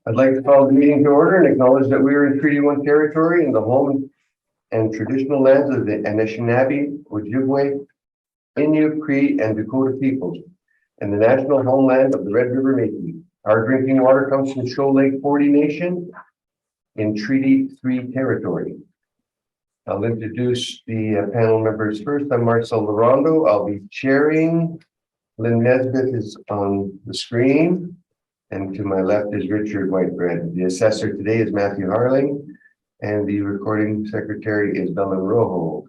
I'd like to call the meeting to order and acknowledge that we are in Treaty 1 territory in the home and traditional lands of the Anishinaabe, Ojibwe, Innu, Cree, and Dakota peoples, and the national homeland of the Red River Métis. Our drinking water comes from Shoal Lake 40 Nation in Treaty 3 territory. I'll introduce the panel members first. I'm Marcel Larondo. I'll be chairing. Lynn Nesbitt is on the screen. And to my left is Richard Whitebread. The assessor today is Matthew Harling, and the recording secretary is Belen Rojo.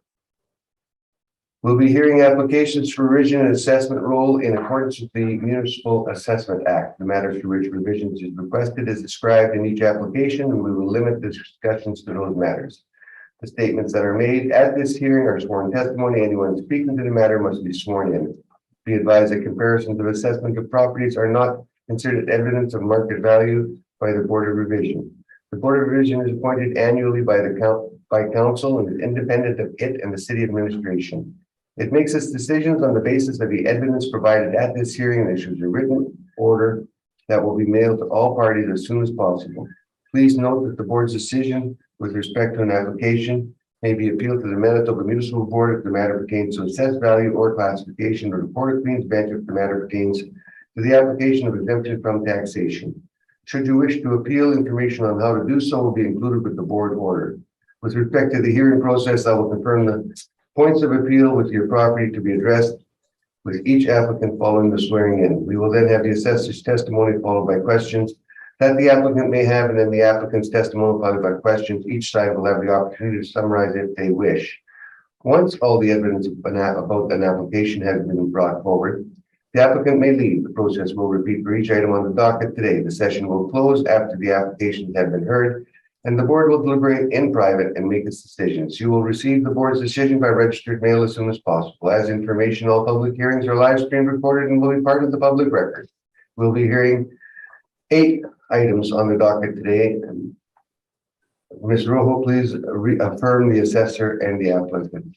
We'll be hearing applications for revision and assessment roll in accordance with the Municipal Assessment Act. The matters for which revisions is requested is described in each application, and we will limit the discussions to those matters. The statements that are made at this hearing are sworn testimony. Anyone speaking to the matter must be sworn in. Be advised that comparisons of assessment of properties are not considered evidence of market value by the Board of Revision. The Board of Revision is appointed annually by council and is independent of it and the city administration. It makes its decisions on the basis of the evidence provided at this hearing and issues a written order that will be mailed to all parties as soon as possible. Please note that the board's decision with respect to an application may be appealed to the Manitoba Municipal Board if the matter pertains to assessed value or classification, or the Port of Queen's Bench if the matter pertains to the application of exemption from taxation. Should you wish to appeal, information on how to do so will be included with the board order. With respect to the hearing process, I will confirm the points of appeal with your property to be addressed with each applicant following the swearing in. We will then have the assessor's testimony followed by questions that the applicant may have, and then the applicant's testimony followed by questions. Each side will have the opportunity to summarize if they wish. Once all the evidence about an application has been brought forward, the applicant may leave. The process will repeat for each item on the docket today. The session will close after the applications have been heard, and the board will deliberate in private and make its decisions. You will receive the board's decision by registered mail as soon as possible. As information, all public hearings are live streamed, recorded, and will be part of the public record. We'll be hearing 8 items on the docket today. Ms. Rojo, please affirm the assessor and the applicant.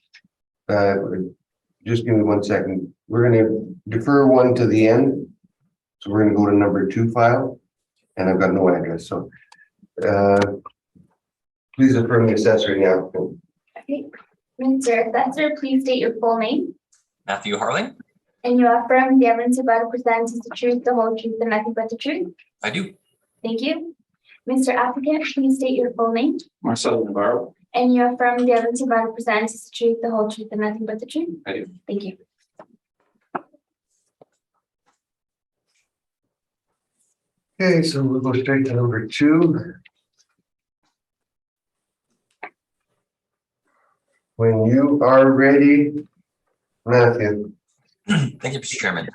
Just give me 1 second. We're going to defer one to the end. So we're going to go to number 2 file, and I've got no address. So please affirm the assessor and the applicant. Okay. Mr. Assessor, please state your full name. Matthew Harling. And you affirm the evidence about to present is the truth, the whole truth, and nothing but the truth. I do. Thank you. Mr. Applicant, please state your full name. Marcel Navarro. And you affirm the evidence about to present is the truth, the whole truth, and nothing but the truth. I do. Thank you. Okay, so we'll go straight to number 2. When you are ready, Matthew. Thank you, Mr. Chairman.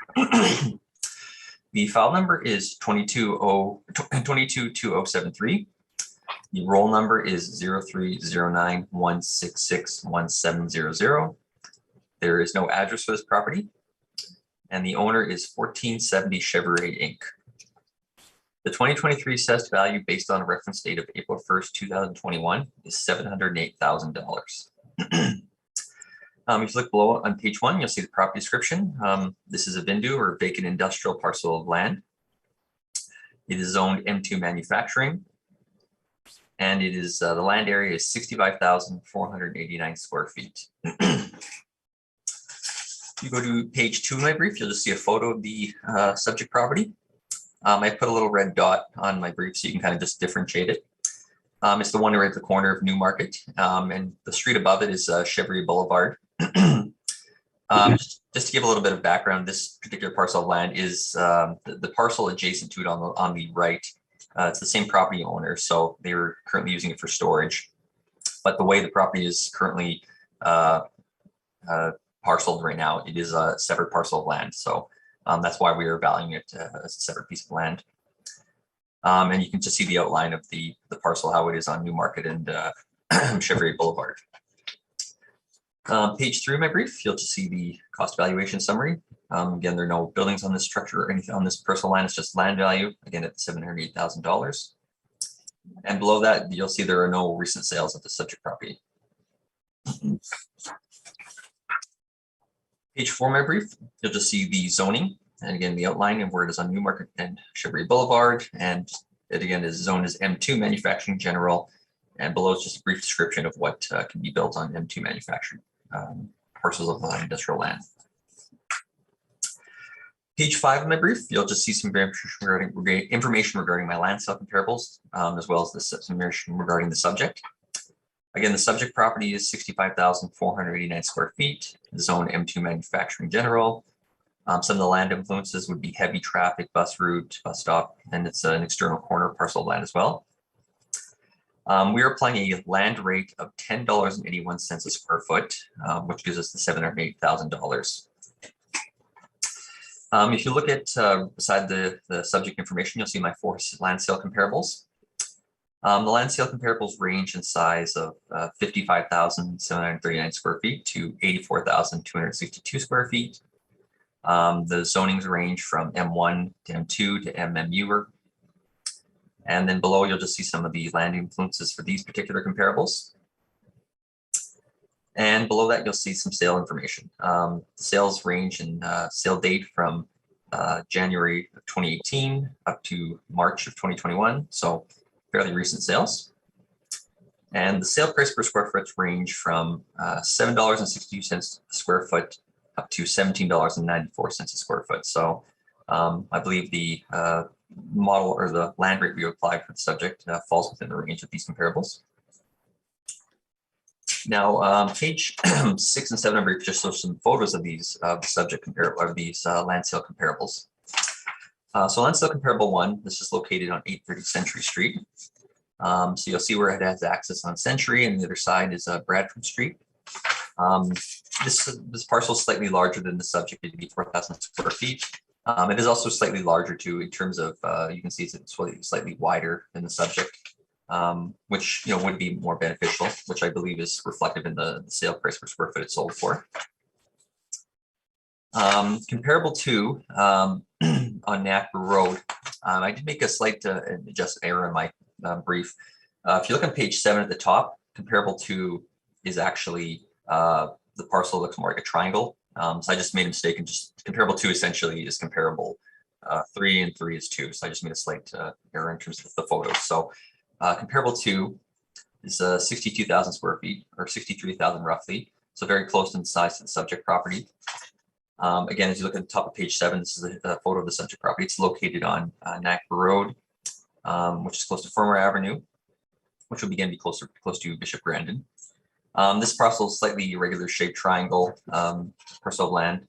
The file number is 222073. The roll number is 030916611700. There is no address for this property, and the owner is 1470 Chevrolet Inc. The 2023 assessed value based on a reference date of April 1st, 2021 is $708,000. If you look below on page 1, you'll see the property description. This is a Vindu or vacant industrial parcel of land. It is zoned M2 manufacturing, and it is the land area is 65,489 square feet. If you go to page 2 of my brief, you'll just see a photo of the subject property. I put a little red dot on my brief so you can kind of just differentiate it. It's the one right at the corner of Newmarket, and the street above it is Chevrolet Boulevard. Just to give a little bit of background, this particular parcel of land is the parcel adjacent to it on the right. It's the same property owner, so they were currently using it for storage. But the way the property is currently parceled right now, it is a separate parcel of land. So that's why we are valuing it as a separate piece of land. And you can just see the outline of the parcel, how it is on Newmarket and Chevrolet Boulevard. Page 3 of my brief, you'll just see the cost valuation summary. Again, there are no buildings on this structure or anything on this parcel land. It's just land value, again, at $708,000. And below that, you'll see there are no recent sales of the subject property. Page 4 of my brief, you'll just see the zoning, and again, the outline of where it is on Newmarket and Chevrolet Boulevard, and it again is zoned as M2 manufacturing general, and below is just a brief description of what can be built on M2 manufacturing parcels of industrial land. Page 5 of my brief, you'll just see some information regarding my land sale comparables, as well as some information regarding the subject. Again, the subject property is 65,489 square feet, zone M2 manufacturing general. Some of the land influences would be heavy traffic, bus route, bus stop, and it's an external corner parcel of land as well. We are applying a land rate of $10.81 a square foot, which gives us the $708,000. If you look at beside the subject information, you'll see my 4 land sale comparables. The land sale comparables range in size of 55,739 square feet to 84,262 square feet. The zonings range from M1 to M2 to MMU. And then below, you'll just see some of the land influences for these particular comparables. And below that, you'll see some sale information. Sales range in sale date from January of 2018 up to March of 2021. So fairly recent sales. And the sale price per square foot range from $7.62 a square foot up to $17.94 a square foot. So I believe the model or the land rate we applied for the subject falls within the range of these comparables. Now, page 6 and 7 of brief just show some photos of these subject comparable or these land sale comparables. So land sale comparable 1, this is located on 830 Century Street. So you'll see where it has access on Century, and the other side is Bradford Street. This parcel is slightly larger than the subject, it'd be 4,000 square feet. It is also slightly larger too in terms of you can see it's slightly wider than the subject, which would be more beneficial, which I believe is reflective in the sale price per square foot it's sold for. Comparable to on Napa Road, I did make a slight adjust error in my brief. If you look on page 7 at the top, comparable to is actually the parcel looks more like a triangle. So I just made a mistake, and just comparable to essentially is comparable 3 and 3 is 2. So I just made a slight error in terms of the photos. So comparable to is 62,000 square feet or 63,000 roughly. So very close in size to the subject property. Again, as you look at the top of page 7, this is a photo of the subject property. It's located on Napa Road, which is close to Fermor Avenue, which will again be close to Bishop Grandin. This parcel is slightly irregular shaped triangle parcel of land.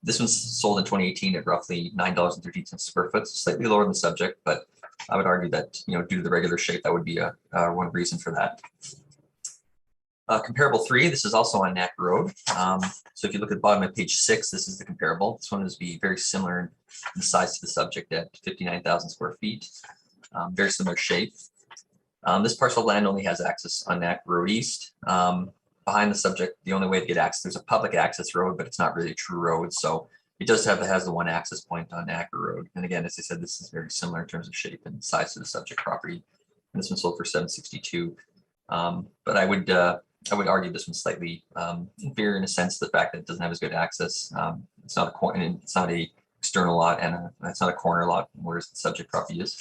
This one's sold in 2018 at roughly $9.13 a square foot, so slightly lower than the subject, but I would argue that due to the regular shape, that would be one reason for that. Comparable 3, this is also on Napa Road. So if you look at the bottom of page 6, this is the comparable. This one is very similar in size to the subject at 59,000 square feet. Very similar shape. This parcel of land only has access on Napa Road East. Behind the subject, the only way to get access, there's a public access road, but it's not really a true road. So it has the one access point on Napa Road. And again, as I said, this is very similar in terms of shape and size to the subject property. And this one sold for $762. But I would argue this one's slightly inferior in a sense, the fact that it doesn't have as good access. It's not a external lot, and it's not a corner lot, whereas the subject property is.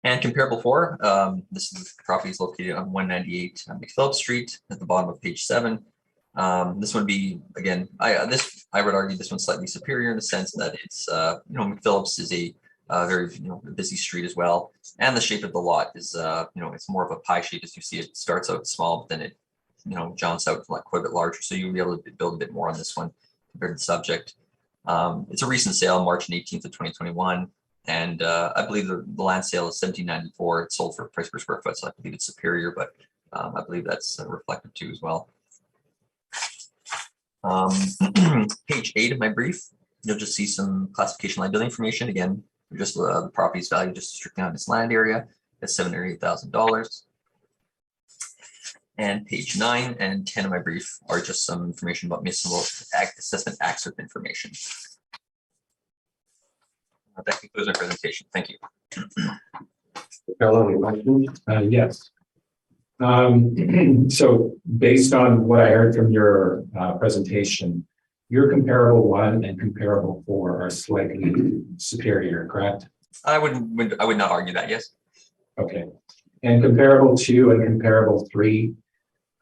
And comparable 4, this property is located on 198 McPhillips Street at the bottom of page 7. This would be, again, I would argue this one's slightly superior in the sense that it's, McPhillips is a very busy street as well, and the shape of the lot is, it's more of a pie shape. As you see, it starts out small, but then it, jaunts out quite a bit larger. So you'll be able to build a bit more on this one compared to the subject. It's a recent sale, March 18th of 2021. And I believe the land sale is $17.94. It's sold for price per square foot, so I believe it's superior, but I believe that's reflective too as well. Page 8 of my brief, you'll just see some classification liability information. Again, just the property's value just strictly on this land area at $708,000. And page 9 and 10 of my brief are just some information about municipal assessment excerpt information. That concludes my presentation. Thank you. Fellow, any questions? Yes. So based on what I heard from your presentation, your comparable 1 and comparable 4 are slightly superior, correct? I would not argue that, yes. Okay. And comparable 2 and comparable 3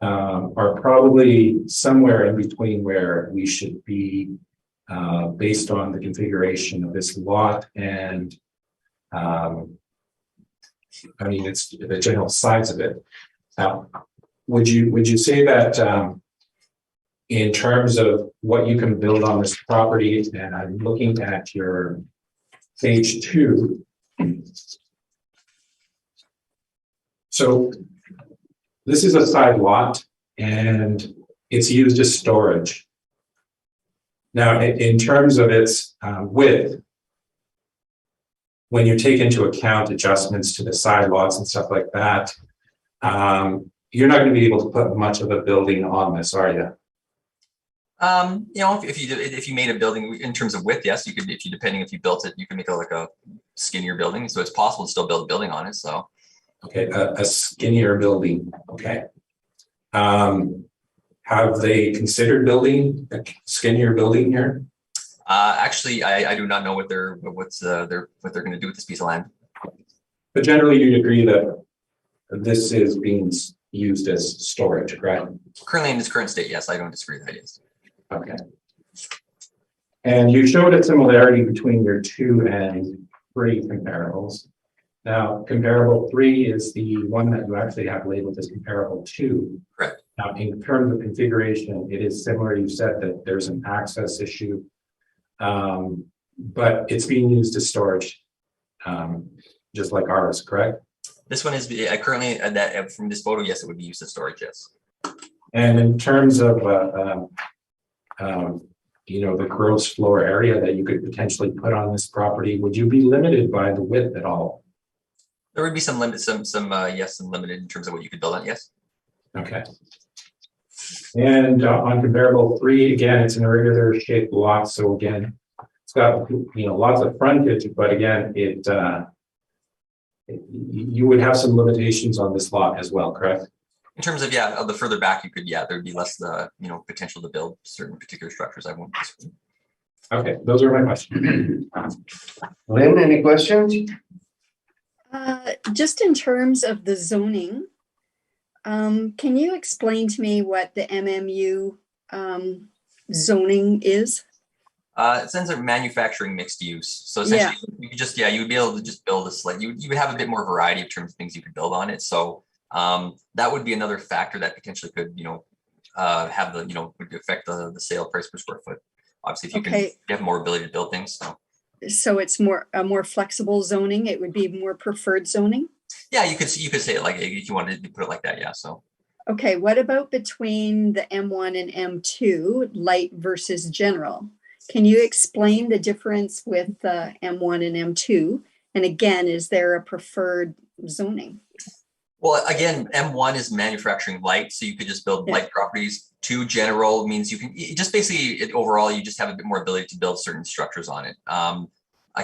are probably somewhere in between where we should be based on the configuration of this lot and I mean, it's the general size of it. Now, would you say that in terms of what you can build on this property, and I'm looking at your page 2. So this is a side lot and it's used as storage. Now, in terms of its width, when you take into account adjustments to the side lots and stuff like that, you're not going to be able to put much of a building on this, are you? You know, if you made a building in terms of width, yes, you could. If you built it, you can make it like a skinnier building. So it's possible to still build a building on it. So okay, a skinnier building. Okay. Have they considered building a skinnier building here? actually, I do not know what they're going to do with this piece of land. But generally, you'd agree that this is being used as storage, correct? Currently in its current state, yes, I don't disagree with that. Yes. Okay. And you showed a similarity between your 2 and 3 comparables. Now, comparable 3 is the one that you actually have labeled as comparable 2. Correct. Now, in terms of configuration, it is similar. You said that there's an access issue, but it's being used as storage, just like ours, correct? This one is currently that from this photo, yes, it would be used as storage, yes. And in terms of you know, the gross floor area that you could potentially put on this property, would you be limited by the width at all? There would be some limit, some limited in terms of what you could build on. Yes. Okay. And on comparable 3, again, it's an irregular shaped lot. So again, it's got, you know, lots of frontage, but again, you would have some limitations on this lot as well, correct? In terms of of the further back you could, there'd be less potential to build certain particular structures. I won't disagree. Okay, those are my questions. Lynn, any questions? Just in terms of the zoning, can you explain to me what the MMU zoning is? It sounds like manufacturing mixed use. So essentially, you could just you would be able to just build a select. You would have a bit more variety in terms of things you could build on it. So that would be another factor that potentially could have would affect the sale price per square foot. Obviously, if you have more ability to build things. So it's a more flexible zoning. It would be more preferred zoning. Yeah, you could say it like if you wanted to put it like that. Yeah. So. Okay. What about between the M1 and M2, light versus general? Can you explain the difference with M1 and M2? And again, is there a preferred zoning? Well, again, M1 is manufacturing light, so you could just build light properties. 2 general means you can just basically overall you just have a bit more ability to build certain structures on it. I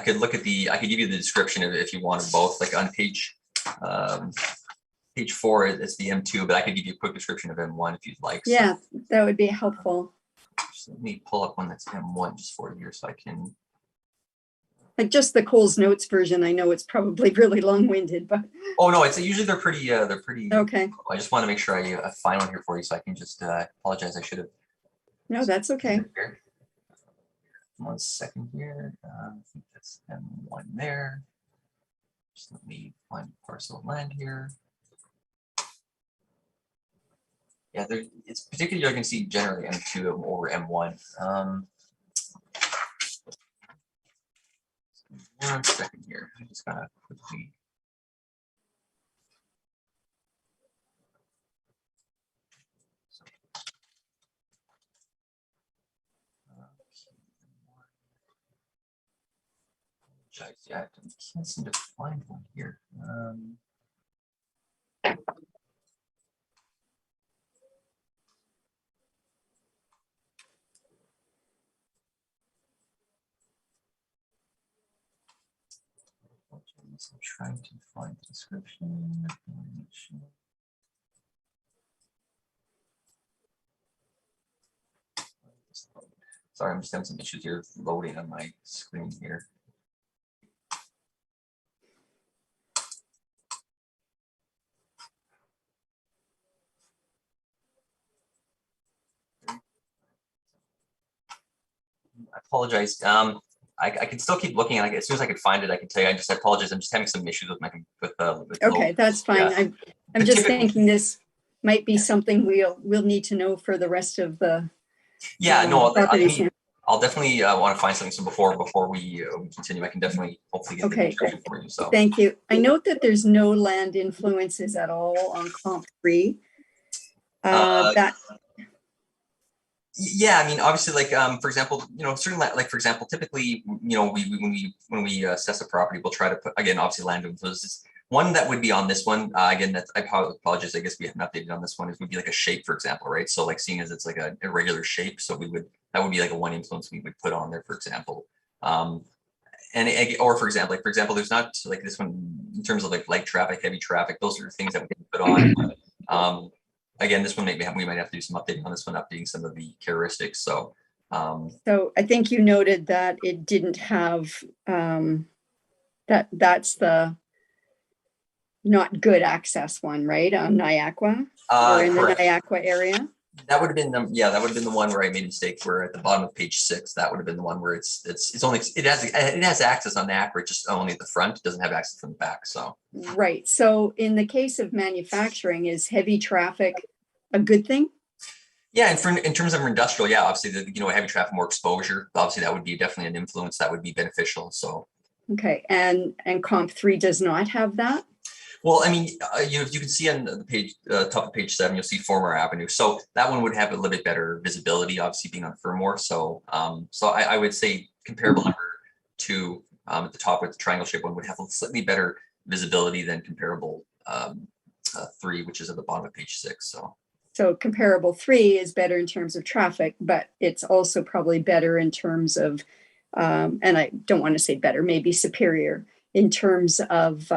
could give you the description if you wanted both. Like on page 4, it's the M2, but I could give you a quick description of M1 if you'd like. Yeah, that would be helpful. So let me pull up one that's M1 just for you, so I can. Like just the Coles Notes version. I know it's probably really long-winded, but. Oh no, it's usually they're pretty. Okay. I just want to make sure I find one here for you, so I can just apologize. I should have. No, that's okay. 1 second here. I think that's M1 there. Just let me find a parcel of land here. Yeah, it's particularly I can see generally M2 over M1. 1 second here. I just gotta quickly. Yeah, I can't seem to find one here. I'm trying to find the description. Sorry, I'm just having some issues here loading on my screen here. apologize. I can still keep looking, and as soon as I can find it, I can tell you. I apologize. I'm just having some issues with Okay, that's fine. Yeah. I'm just Typically- thinking this might be something we'll need to know for the rest of the Yeah, no, properties here. I'll definitely want to find something. So before we continue, I can definitely hopefully get the Okay. description for you. So Thank you. I note that there's no land influences at all on comp 3. That yeah, I mean, obviously, like for example, certain like for example, typically, when we assess a property, we'll try to put, again, obviously land influences. One that would be on this one, again, that I apologize, I guess we haven't updated on this one, is would be like a shape, for example, right? So like seeing as it's like a irregular shape, so that would be like a one influence we would put on there, for example. Or for example, there's not like this one in terms of like light traffic, heavy traffic, those are things that we can put on. Again, this one we might have to do some updating on this one, updating some of the characteristics. So I think you noted that it didn't have that's the not good access one, right? On Niagara or in correct. the Niagara area. That would have been that would have been the one where I made a mistake. Where at the bottom of page 6, that would have been the one where it has access on Niagara, just only at the front. It doesn't have access from the back. So Right. So in the case of manufacturing, is heavy traffic a good thing? yeah, and in terms of industrial, yeah, obviously heavy traffic, more exposure. Obviously, that would be definitely an influence that would be beneficial. So Okay, and comp 3 does not have that. well, I mean, you can see on the page, top of page 7, you'll see Former Avenue. So that one would have a little bit better visibility, obviously being on Fermor. So, I would say comparable number 2 at the top with the triangle shape one would have a slightly better visibility than comparable 3, which is at the bottom of page 6. So comparable 3 is better in terms of traffic, but it's also probably better in terms of, and I don't want to say better, maybe superior in terms of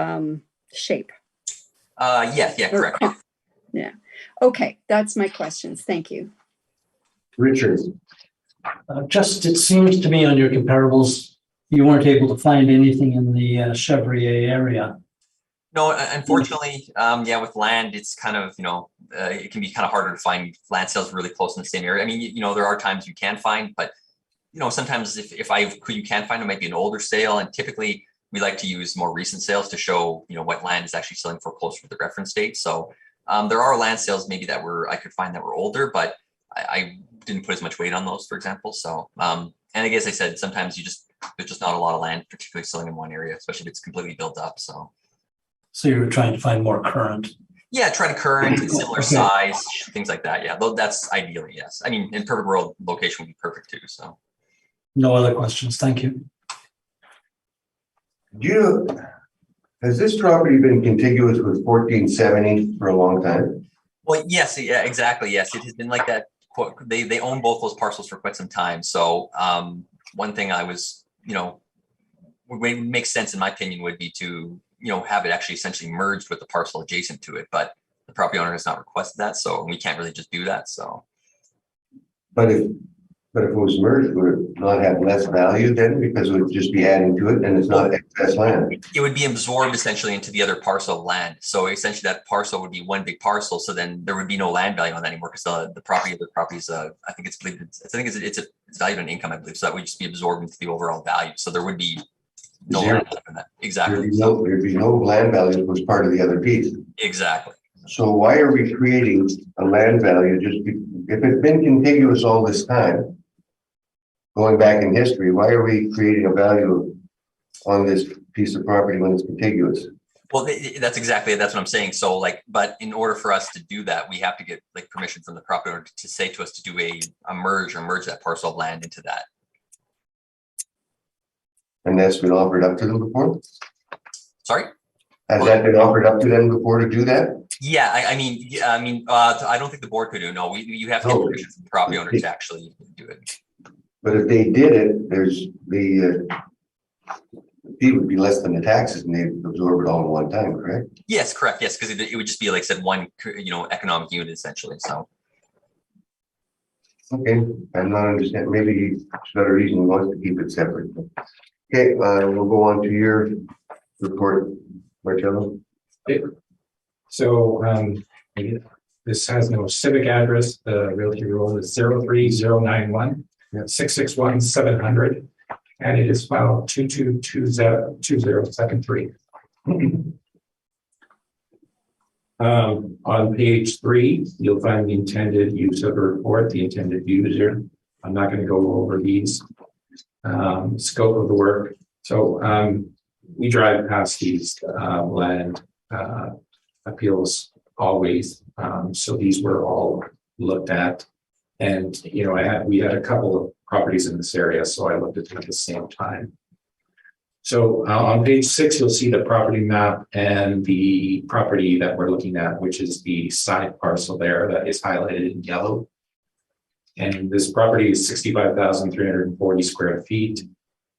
shape. Yeah, correct. Yeah. Okay, that's my questions. Thank you. Richard, It seems to me on your comparables, you weren't able to find anything in the Chevrier area. No, unfortunately, with land, it's kind of, it can be kind of harder to find land sales really close in the same area. I mean, there are times you can find, but, sometimes if you can find, it might be an older sale. And typically we like to use more recent sales to show, what land is actually selling for closer to the reference date. So there are land sales maybe I could find that were older, but I didn't put as much weight on those, for example. So, and I guess I said, sometimes there's just not a lot of land, particularly selling in one area, especially if it's completely built up. So You were trying to find more current. yeah, try to current, similar size, things like that. Yeah, though that's ideally, yes. I mean, in perfect world, location would be perfect too. So No other questions. Thank you. has this property been contiguous with 1470 for a long time? well, yes, yeah, exactly. Yes, it has been like that. They own both those parcels for quite some time. So one thing I was, would make sense in my opinion would be to have it actually essentially merged with the parcel adjacent to it, but the property owner has not requested that, so we can't really just do that. So, But if it was merged, would it not have less value then because it would just be adding to it and it's not excess land? it would be absorbed essentially into the other parcel of land. So essentially that parcel would be one big parcel. So then there would be no land value on that anymore because the property is I think it's valued on income, I believe. So that would just be absorbed into the overall value. So there would be no Zero. land value on that. Exactly. There'd be no land value that was part of the other piece. Exactly. So why are we creating a land value if it's been contiguous all this time? Going back in history, why are we creating a value on this piece of property when it's contiguous? Well, that's what I'm saying. So but in order for us to do that, we have to get permission from the property owner to say to us to do a merge that parcel of land into that. And that's been offered up to them before? Sorry? Has that been offered up to them before to do that? Yeah, I don't think the board could do. No, you have to get permission from the property owner to actually do it. But if they did it, there's the fee would be less than the taxes and they absorb it all in one time, correct? Yes, correct. Yes, because it would just be like I said, one economic unit essentially. So Okay, I'm not understanding. Maybe it's another reason he wants to keep it separate. Okay, we'll go on to your report, Marcello. So this has no civic address. The realty rule is 03091. 661-700, and it is file 222073. On page 3, you'll find the intended use of the report, the intended user. I'm not going to go over these. Scope of the work. So we drive past these land appeals always. So these were all looked at. And, you know, we had a couple of properties in this area, so I looked at them at the same time. So on page 6, you'll see the property map and the property that we're looking at, which is the side parcel there that is highlighted in yellow. And this property is 65,340 square feet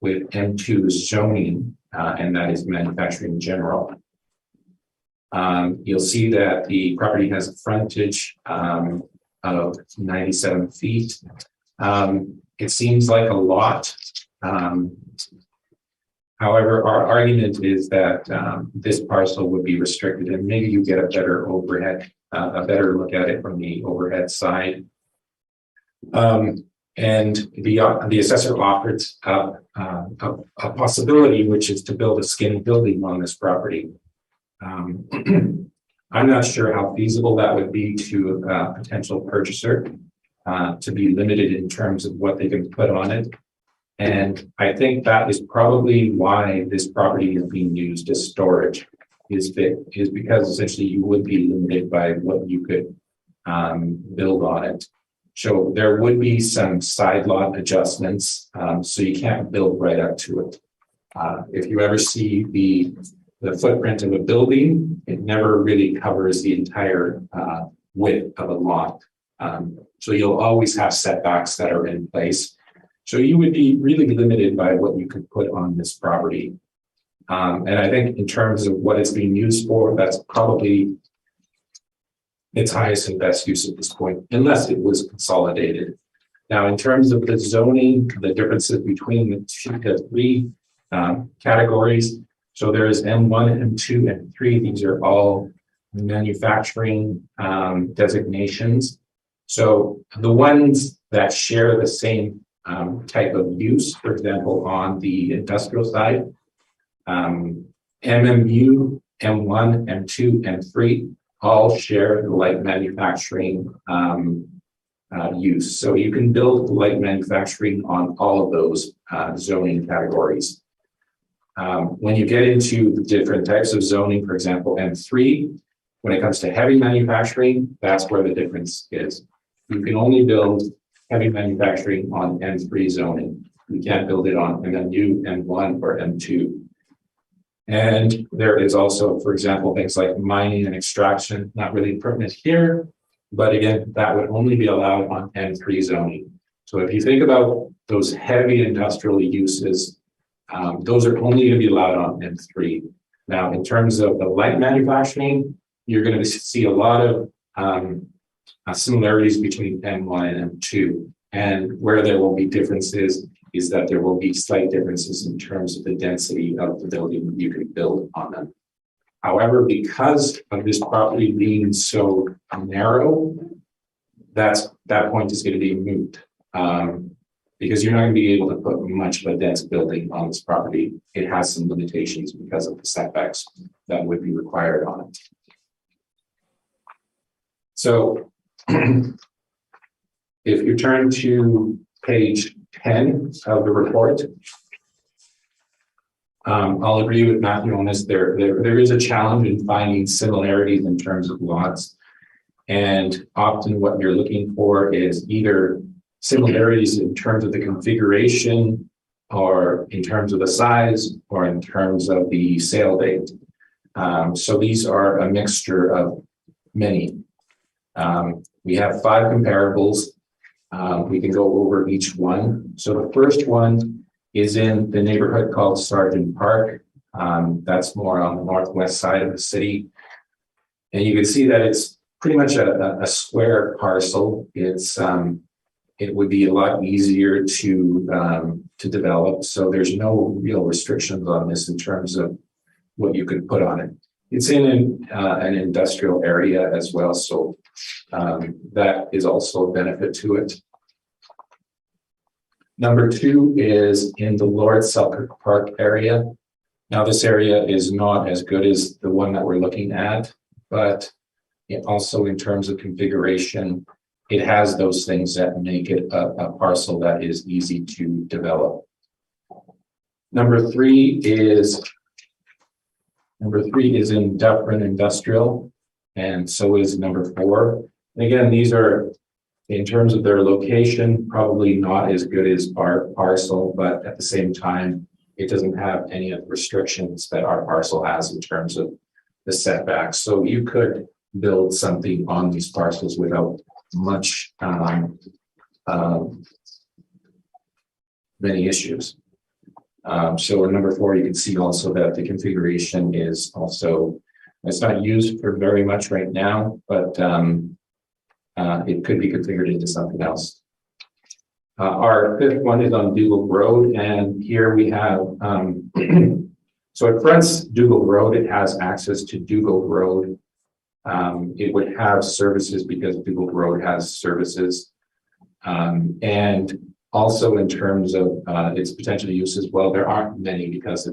with M2 zoning, and that is manufacturing general. You'll see that the property has a frontage of 97 feet. It seems like a lot. However, our argument is that this parcel would be restricted, and maybe you get a better overhead, a better look at it from the overhead side. And the assessor offered a possibility, which is to build a skin building on this property. I'm not sure how feasible that would be to a potential purchaser, to be limited in terms of what they can put on it. And I think that is probably why this property is being used as storage, is because essentially you would be limited by what you could build on it. So there would be some side lot adjustments, so you can't build right up to it. If you ever see the footprint of a building, it never really covers the entire width of a lot. So you'll always have setbacks that are in place. So you would be really limited by what you could put on this property. And I think in terms of what it's being used for, that's probably its highest and best use at this point, unless it was consolidated. Now, in terms of the zoning, the differences between the 2 to 3 categories. So there is M1, M2, and 3. These are all manufacturing designations. So the ones that share the same type of use, for example, on the industrial side, MMU, M1, M2, and 3 all share the light manufacturing use. So you can build light manufacturing on all of those zoning categories. When you get into the different types of zoning, for example, M3, when it comes to heavy manufacturing, that's where the difference is. You can only build heavy manufacturing on M3 zoning. You can't build it on MMU, M1, or M2. And there is also, for example, things like mining and extraction, not really pertinent here, but again, that would only be allowed on M3 zoning. So if you think about those heavy industrial uses, those are only going to be allowed on M3. Now, in terms of the light manufacturing, you're going to see a lot of similarities between M1 and M2. And where there will be differences is that there will be slight differences in terms of the density of the building you can build on them. However, because of this property being so narrow, that point is going to be moot. Because you're not going to be able to put much of a dense building on this property. It has some limitations because of the setbacks that would be required on it. So if you turn to page 10 of the report, I'll agree with Matthew on this. There is a challenge in finding similarities in terms of lots. And often what you're looking for is either similarities in terms of the configuration, or in terms of the size, or in terms of the sale date. So these are a mixture of many. We have 5 comparables. We can go over each one. So the first one is in the neighborhood called Sargent Park. That's more on the northwest side of the city. And you can see that it's pretty much a square parcel. It would be a lot easier to develop. So there's no real restrictions on this in terms of what you could put on it. It's in an industrial area as well. So that is also a benefit to it. Number 2 is in the Lord Selkirk Park area. Now, this area is not as good as the one that we're looking at, but also in terms of configuration, it has those things that make it a parcel that is easy to develop. Number 3 is in Dufferin Industrial, and so is number 4. And again, these are, in terms of their location, probably not as good as our parcel, but at the same time, it doesn't have any of the restrictions that our parcel has in terms of the setbacks. So you could build something on these parcels without much many issues. So in number 4, you can see also that the configuration is also, it's not used for very much right now, but it could be configured into something else. Our 5th one is on Dougal Road, and here we have, so it fronts Dougal Road, it has access to Dougal Road. It would have services because Dougal Road has services. And also in terms of its potential uses, well, there aren't many because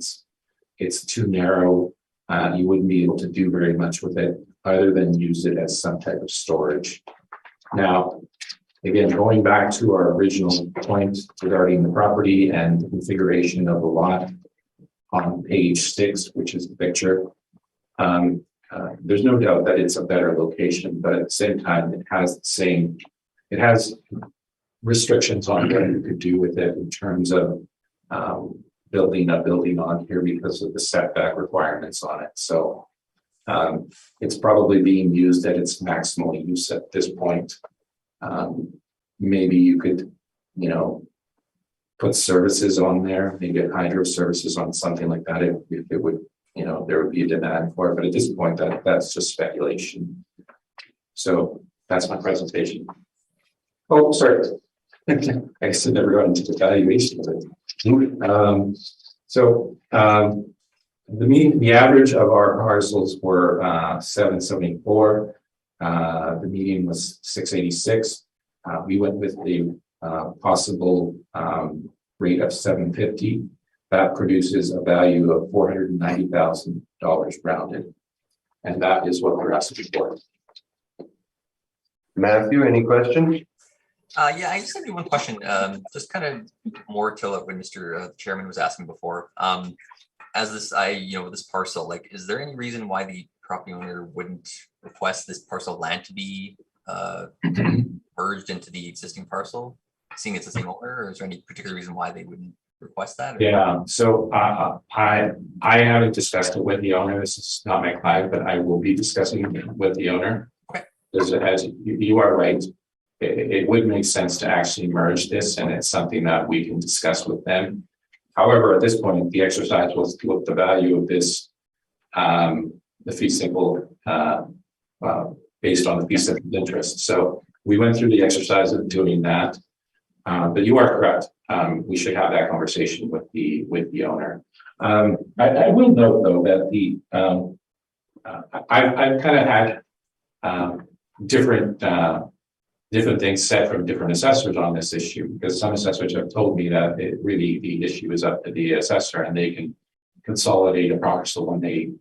it's too narrow. You wouldn't be able to do very much with it other than use it as some type of storage. Now, again, going back to our original point regarding the property and the configuration of the lot on page 6, which is the picture, there's no doubt that it's a better location, but at the same time, it has restrictions on what you could do with it in terms of building a building on here because of the setback requirements on it. So it's probably being used at its maximal use at this point. Maybe you could, put services on there, maybe hydro services on something like that. If it would, there would be a demand for it. But at this point, that's just speculation. So that's my presentation. Oh, sorry. I said never got into the valuation of it. The average of our parcels were 774. The median was 686. We went with the possible rate of 750. That produces a value of $490,000 rounded, and that is what we're asking for. Matthew, any questions? Yeah, I just have one question, just kind of more to what Mr. Chairman was asking before. As this, this parcel, like, is there any reason why the property owner wouldn't request this parcel of land to be merged into the existing parcel, seeing it's the same owner, or is there any particular reason why they wouldn't request that? Or? Yeah, so I haven't discussed it with the owner. This is not my client, but I will be discussing it with the owner. Okay. Because as you are right, it would make sense to actually merge this, and it's something that we can discuss with them. However, at this point, the exercise was to look at the value of this, the fee simple, based on the fee simple interest. So we went through the exercise of doing that. But you are correct. We should have that conversation with the owner. I will note though that I've kind of had different things said from different assessors on this issue, because some assessors have told me that the issue is up to the assessor and they can consolidate a parcel when they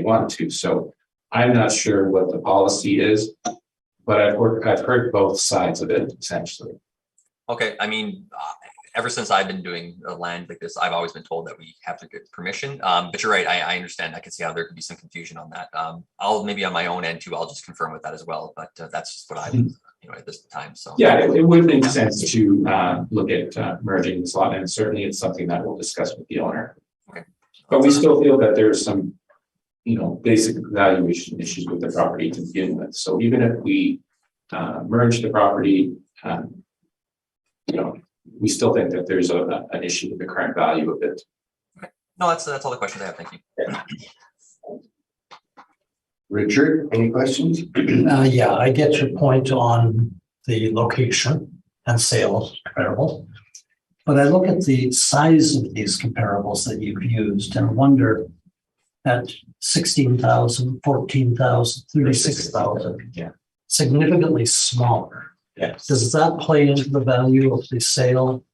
want to. So I'm not sure what the policy is, but I've heard both sides of it essentially. Okay, I mean, ever since I've been doing land like this, I've always been told that we have to get permission. But you're right, I understand. I can see how there could be some confusion on that. I'll maybe on my own end too, I'll just confirm with that as well. But that's just what I would, at this time. So yeah, it would make sense to look at merging this lot, and certainly it's something that we'll discuss with the owner. Okay, but we still feel that there's some, basic valuation issues with the property to begin with. So even if we merge the property, we still think that there's an issue with the current value of it. Okay. No, that's all the questions I have. Thank you. Yeah. Richard, any questions? Yeah, I get your point on the location and sales comparable, but I look at the size of these comparables that you've used and wonder at 16,000, 14,000, 36,000, yeah, significantly smaller. Yes. Does that play into the value of the sale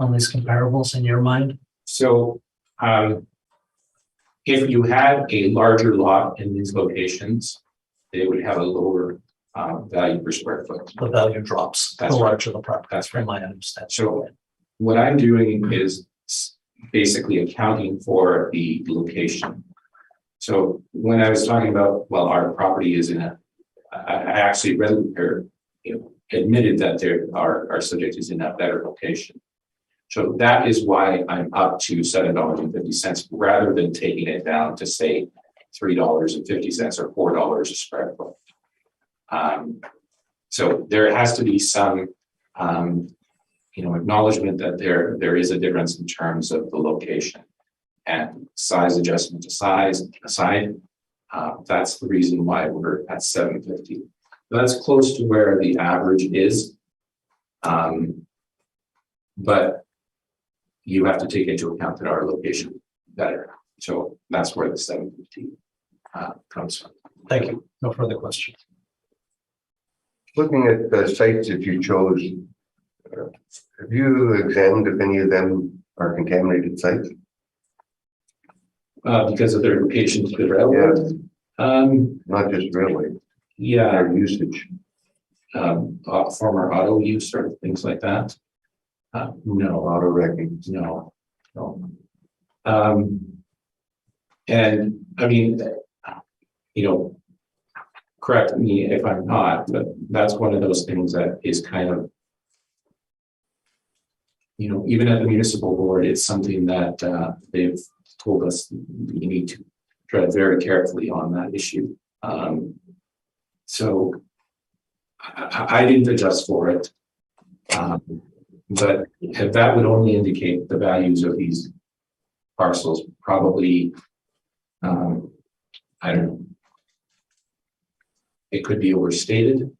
on these comparables in your mind? So, if you had a larger lot in these locations, they would have a lower value per square foot. The value drops, the That's right. larger the property. That's From right. my understanding. So what I'm doing is basically accounting for the location. So when I was talking about, well, our property is in a, I actually read or, admitted that our subject is in a better location. So that is why I'm up to $7.50 rather than taking it down to say $3.50 or $4 a square foot. So there has to be some, acknowledgement that there is a difference in terms of the location and size adjustment to size aside. That's the reason why we're at $7.50. That's close to where the average is. But you have to take into account that our location better. So that's where the $7.50 comes from. Thank you. No further questions. Looking at the sites that you chose, have you examined if any of them are contaminated sites? Because of their location to the railroad. Not just railway, Yeah, their usage. former auto use or things like that. No, Auto wrecking. no. And I mean, correct me if I'm not, but that's one of those things that is kind of, even at the municipal board, it's something that they've told us we need to tread very carefully on that issue. So I didn't adjust for it. But if that would only indicate the values of these parcels, probably, I don't know. It could be overstated,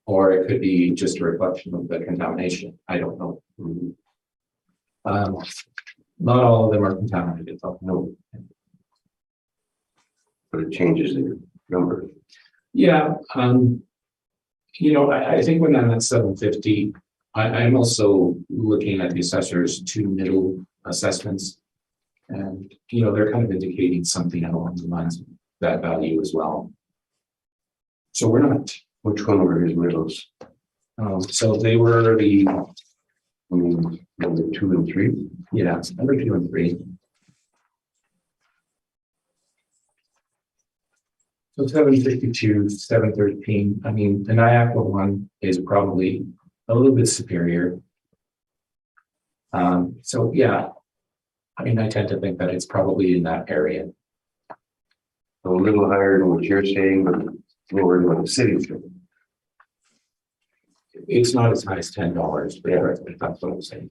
or it could be just a reflection of the contamination. I don't know. Not all of them are contaminated, no. But it changes the number. Yeah, I think when I'm at $7.50, I'm also looking at the assessor's two middle assessments. And, they're kind of indicating something along the lines of that value as well. So we're not. Which one were his middles? So they were the, Number 2 and 3. yeah, number 2 and 3. So 752, 713. I mean, the Niagara one is probably a little bit superior. So yeah, I mean, I tend to think that it's probably in that area. A little higher than what you're saying, but lower than what the city's doing. It's not as high as $10, but that's what I'm saying.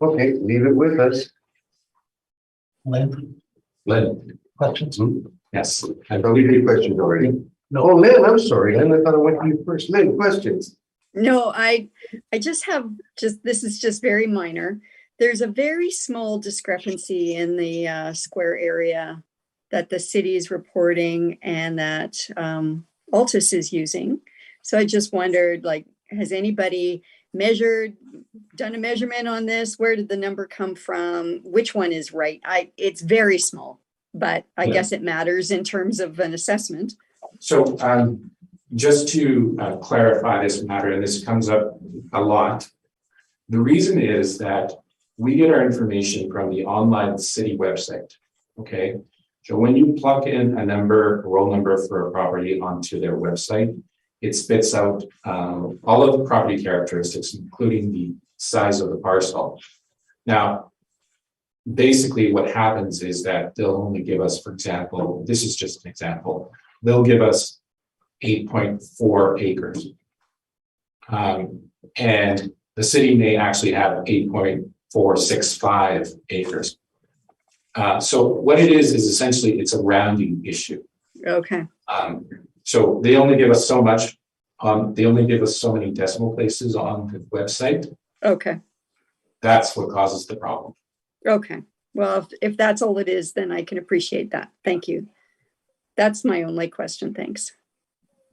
Okay, leave it with us. Lynn, Lynn, questions? yes. I thought we had questions already. No. Oh, Lynn, I'm sorry, Lynn, I thought I went to you first. Lynn, questions? No, I just have this is just very minor. There's a very small discrepancy in the square area that the city is reporting and that Altus is using. So I just wondered, has anybody done a measurement on this? Where did the number come from? Which one is right? It's very small, but I guess it matters in terms of an assessment. So just to clarify this matter, and this comes up a lot, the reason is that we get our information from the online city website, okay? So when you plug in a roll number for a property onto their website, it spits out all of the property characteristics, including the size of the parcel. Now, basically what happens is that they'll only give us, for example, this is just an example, they'll give us 8.4 acres. And the city may actually have 8.465 acres. So what it is essentially, it's a rounding issue. Okay. So they only give us so much, they only give us so many decimal places on the website. Okay. That's what causes the problem. Okay. Well, if that's all it is, then I can appreciate that. Thank you. That's my only question. Thanks.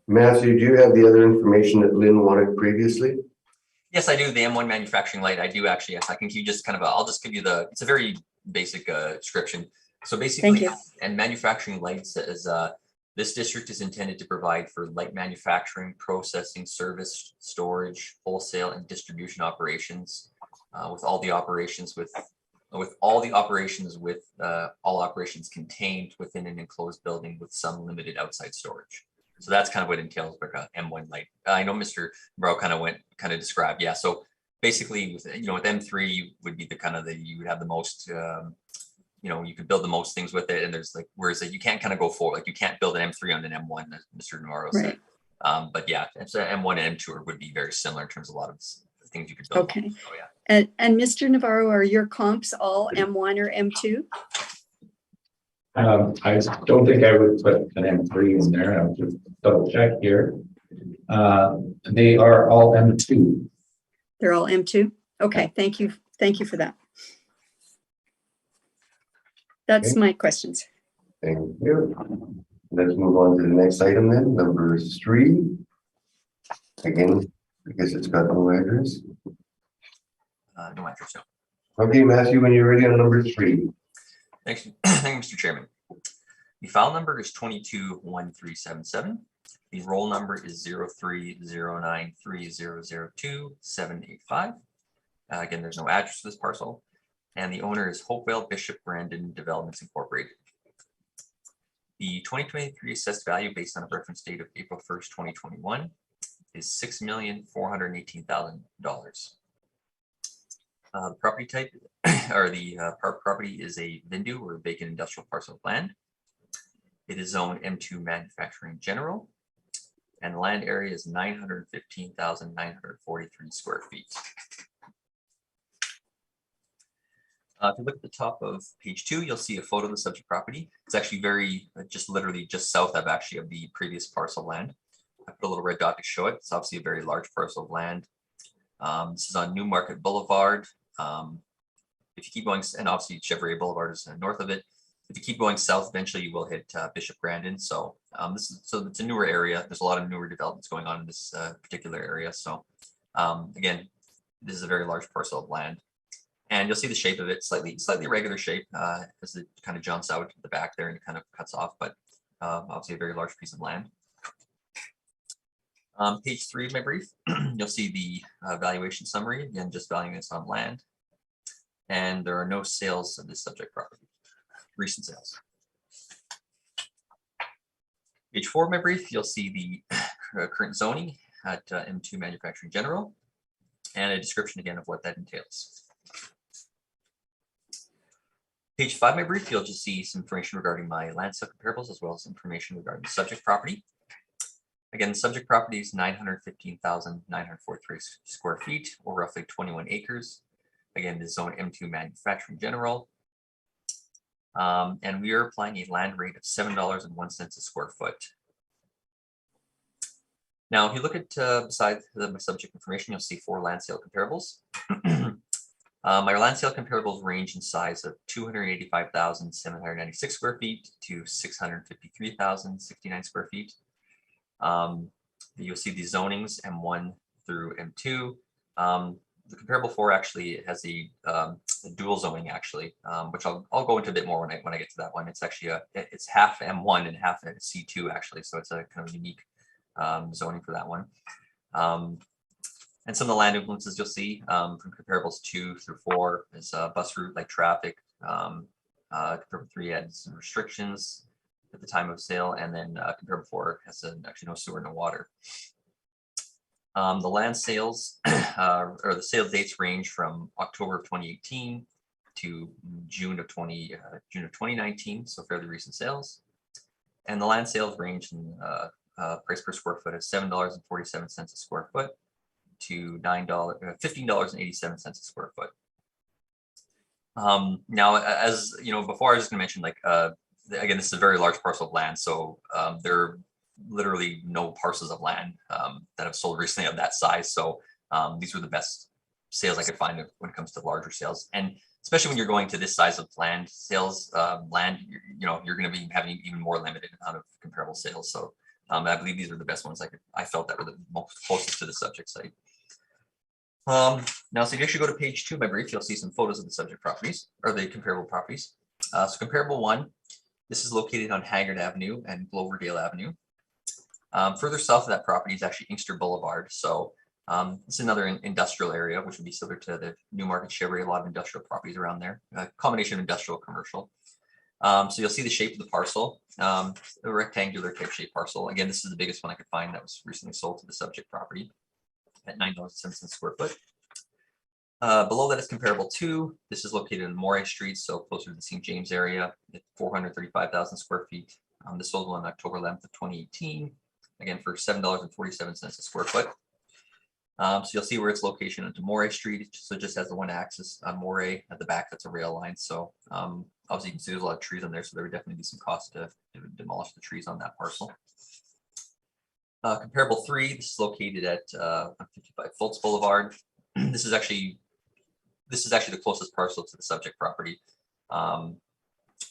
Matthew, do you have the other information that Lynn wanted previously? Yes, I do. The M1 manufacturing light. I do actually. Yes, I can give you just kind of I'll just give you it's a very basic description. So basically, you. and manufacturing lights is this district is intended to provide for light manufacturing, processing, service, storage, wholesale, and distribution operations, with all the operations with all operations contained within an enclosed building with some limited outside storage. So that's kind of what entails like a M1 light. I know Mr. Bro kind of described. Yeah. So basically with with M3 you would be you would have the most you could build the most things with it, and there's like whereas you can't kind of go forward, like you can't build an M3 on an M1, as Mr. Navarro said. But yeah, it's an M1 and M2 would be very similar in terms of a lot of things you could build. Okay. Oh yeah. And Mr. Navarro, are your comps all M1 or M2? I don't think I would put an M3 in there. I'll just double check here. They are all M2. They're all M2? Okay, thank you. Thank you for that. That's my questions. Thank you. Let's move on to the next item then, number 3. Again, I guess it's got no address. No address, no. Okay, Matthew, when you're ready on number 3. Thank you, Mr. Chairman. The file number is 221377. The roll number is 03093002-785. Again, there's no address to this parcel. And the owner is Hopewell Bishop Brandon Developments Incorporated. The 2023 assessed value based on a reference date of April 1st, 2021 is $6,418,000. The property type or the property is a Vindu or vacant industrial parcel of land. It is zoned M2 manufacturing general, and the land area is 915,943 square feet. If you look at the top of page 2, you'll see a photo of the subject property. It's actually literally just south of the previous parcel of land. I put a little red dot to show it. It's obviously a very large parcel of land. This is on Newmarket Boulevard. If you keep going, and obviously Chevrolet Boulevard is north of it. If you keep going south, eventually you will hit Bishop Brandon. So it's a newer area. There's a lot of newer developments going on in this particular area. So again, this is a very large parcel of land. And you'll see the shape of it, slightly irregular shape as it kind of jumps out the back there and it kind of cuts off, but obviously a very large piece of land. Page 3 of my brief, you'll see the valuation summary, again, just valuing this on land. And there are no sales of this subject property, recent sales. Page 4 of my brief, you'll see the current zoning at M2 Manufacturing General and a description again of what that entails. Page 5 of my brief, you'll just see some information regarding my land sale comparables as well as information regarding the subject property. Again, the subject property is 915,943 square feet or roughly 21 acres. Again, this is zone M2 Manufacturing General. And we are applying a land rate of $7.01 a square foot. Now, if you look at beside my subject information, you'll see 4 land sale comparables. My land sale comparables range in size of 285,796 square feet to 653,069 square feet. You'll see the zonings M1 through M2. The comparable 4 actually has a dual zoning actually, which I'll go into a bit more when I get to that one. It's actually it's half M1 and half C2 actually, so it's a kind of unique zoning for that one. And some of the land influences you'll see from comparables 2 through 4 is bus route, like traffic. Comparable 3 had some restrictions at the time of sale, and then comparable 4 has actually no sewer, no water. The land sales or the sale dates range from October of 2018 to June of 2019, so fairly recent sales. And the land sales range in price per square foot is $7.47 a square foot to $15.87 a square foot. Now, as you know, before I was just going to mention, like again, this is a very large parcel of land, so there are literally no parcels of land that have sold recently of that size. So these were the best sales I could find when it comes to larger sales, and especially when you're going to this size of land sales, you're going to be having even more limited amount of comparable sales. So I believe these are the best ones I felt that were the most closest to the subject site. Now, so if you actually go to page 2 of my brief, you'll see some photos of the subject properties or the comparable properties. So comparable 1, this is located on Haggard Avenue and Gloverdale Avenue. Further south of that property is actually Inkster Boulevard. So it's another industrial area, which would be similar to the Newmarket Chevrolet, a lot of industrial properties around there, a combination of industrial commercial. So you'll see the shape of the parcel, a rectangular type shape parcel. Again, this is the biggest one I could find that was recently sold to the subject property at $9.07 a square foot. Below that is comparable 2. This is located in Moray Street, so closer to the St. James area at 435,000 square feet. This sold on October 11th of 2018, again for $7.47 a square foot. So you'll see where its location into Moray Street. So it just has the one axis on Moray at the back. That's a rail line. So obviously you can see there's a lot of trees on there. So there would definitely be some cost to demolish the trees on that parcel. Comparable 3, this is located at 55 Fultz Boulevard. This is actually the closest parcel to the subject property.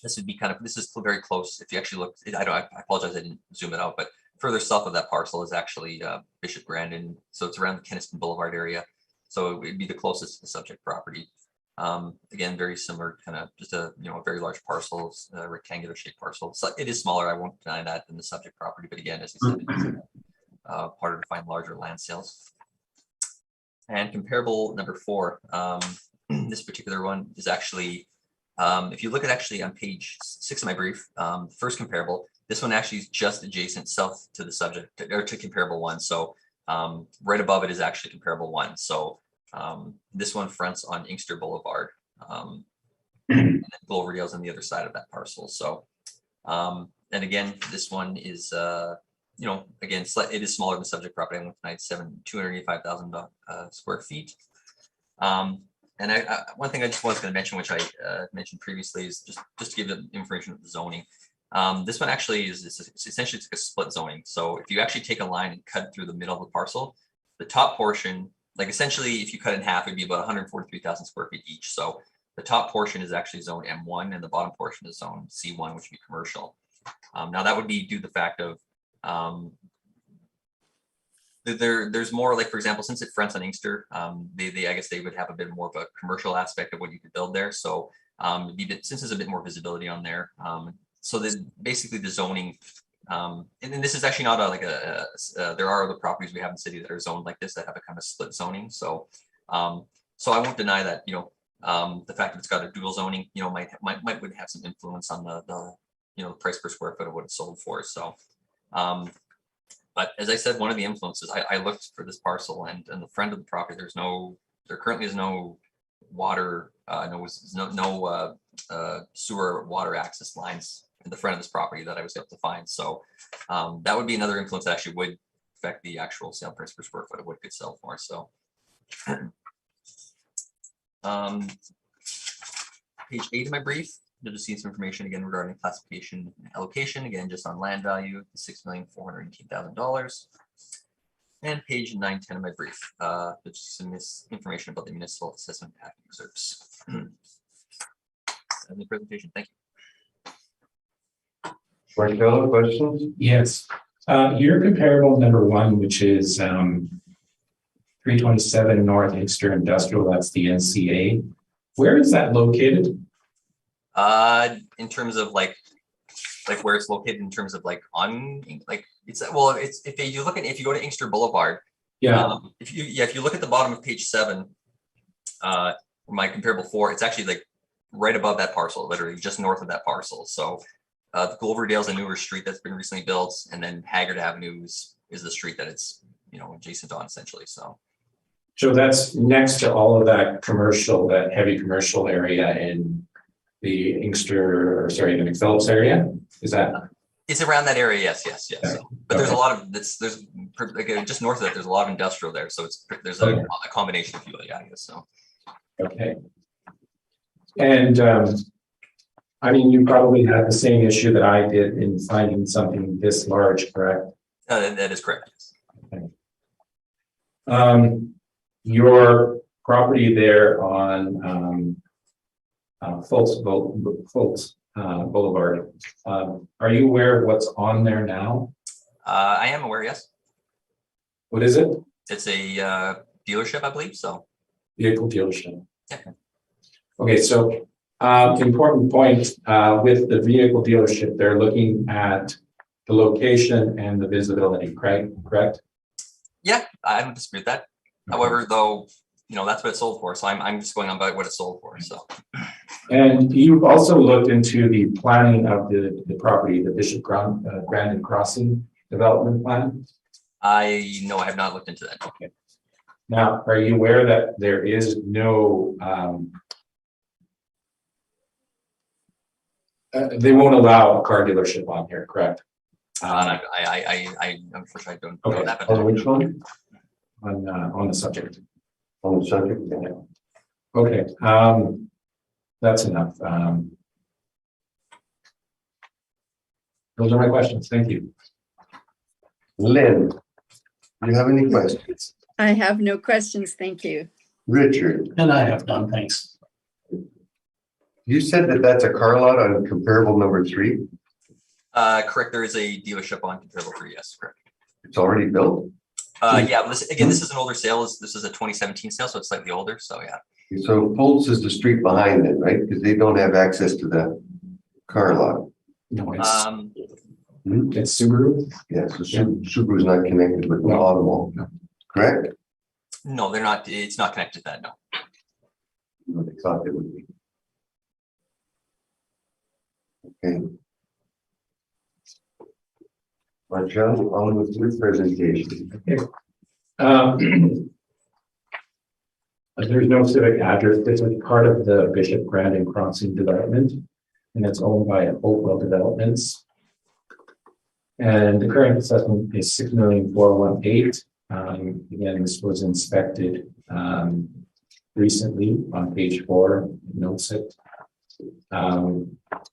This would be this is very close. If you actually look, I apologize, I didn't zoom it out, but further south of that parcel is actually Bishop Grandin. So it's around the Kenniston Boulevard area. So it would be the closest to the subject property. Again, very similar, just a very large parcel, rectangular shaped parcel. So it is smaller. I won't deny that than the subject property, but again, as I said, it's harder to find larger land sales. And comparable number 4, this particular one is actually, if you look at actually on page 6 of my brief, first comparable, this one actually is just adjacent south to the subject or to comparable 1. So right above it is actually comparable 1. So this one fronts on Inkster Boulevard, and then Gloverdale's on the other side of that parcel. So, and again, this one is, again, it is smaller than the subject property. I went tonight, 285,000 square feet. And one thing I just was going to mention, which I mentioned previously, is just to give you information of the zoning. This one actually is essentially a split zoning. So if you actually take a line and cut through the middle of the parcel, the top portion, like essentially if you cut it in half, it'd be about 143,000 square feet each. So the top portion is actually zone M1 and the bottom portion is zone C1, which would be commercial. Now that would be due to the fact of there's more, like, for example, since it fronts on Inkster, I guess they would have a bit more of a commercial aspect of what you could build there. So since there's a bit more visibility on there, so basically the zoning, and this is actually not there are other properties we have in the city that are zoned like this that have a kind of split zoning. So so I won't deny that the fact that it's got a dual zoning would have some influence on the price per square foot of what it's sold for. So but as I said, one of the influences, I looked for this parcel and the front of the property, there currently is no water, no sewer water access lines in the front of this property that I was able to find. So that would be another influence that actually would affect the actual sale price per square foot of what it could sell for. So page 8 of my brief, you'll just see some information again regarding classification and allocation, again, just on land value, $6,418,000. And page 9, 10 of my brief, just some information about the municipal assessment packing reserves. And the presentation, thank you. Marcelo, questions? Yes. Your comparable number 1, which is 327 North Inkster Industrial, that's the NCA. Where is that located? In terms of like where it's located, in terms of if you go to Inkster Boulevard, if you look at the bottom of page 7, my comparable 4, it's actually like right above that parcel, literally just north of that parcel. So the Gloverdale's a newer street that's been recently built, and then Haggard Avenue is the street that it's adjacent on essentially. So that's next to all of that commercial, that heavy commercial area in the Inkster, the McPhillips area. Is that? It's around that area, yes. Okay. But there's a lot of just north of that. There's a lot of industrial there, so there's a combination of fuel, I guess so. Okay. And I mean, you probably had the same issue that I did in finding something this large, correct? That is correct. Okay. Your property there on Fultz Boulevard. Are you aware of what's on there now? I am aware, yes. What is it? It's a dealership, I believe, so. Vehicle dealership. Yeah. Okay, so important point with the vehicle dealership, they're looking at the location and the visibility, correct? Yeah, I don't dispute that. However, though, that's what it's sold for. So I'm just going on by what it's sold for. So. And you've also looked into the planning of the property, the Bishop Grandin Crossing development plan. I have not looked into that. Okay. Now, are you aware that there is no, they won't allow a car dealership on here, correct? I unfortunately I don't know Okay. that. On which one? On the subject. On the subject? Yeah. Okay, that's enough. Those are my questions. Thank you. Lynn, do you have any questions? I have no questions, thank you. Richard, And I have none, thanks. you said that that's a car lot on comparable number 3. Correct. There is a dealership on comparable 3. Yes, correct. It's already built. Yeah. This is an older sale. This is a 2017 sale, so it's slightly older. So yeah. So Fultz is the street behind it, right? Because they don't have access to the car lot. No, It's it's Subaru. Yeah, so Subaru's not connected with the automobile, correct? No, they're not. It's not connected to that. No. No, they thought it would be. Okay. Marshall, on with your presentation. There's no civic address. This is part of the Bishop Grandin Crossing development, and it's owned by Hopewell Developments. And the current assessment is $6,418,000. Again, this was inspected recently on page 4. It notes it.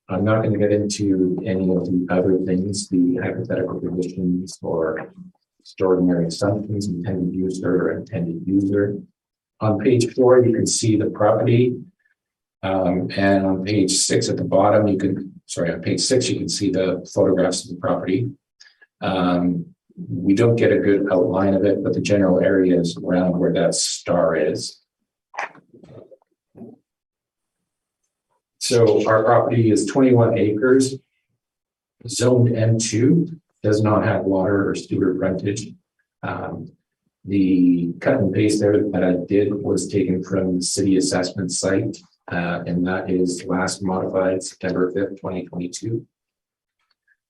I'm not going to get into any of the other things, the hypothetical conditions or extraordinary assumptions, intended user or intended user. On page 4, you can see the property. And on page 6 at the bottom, on page 6, you can see the photographs of the property. We don't get a good outline of it, but the general area is around where that star is. So our property is 21 acres, zoned M2, does not have water or sewer frontage. The cut and paste there that I did was taken from the city assessment site, and that is last modified September 5th, 2022.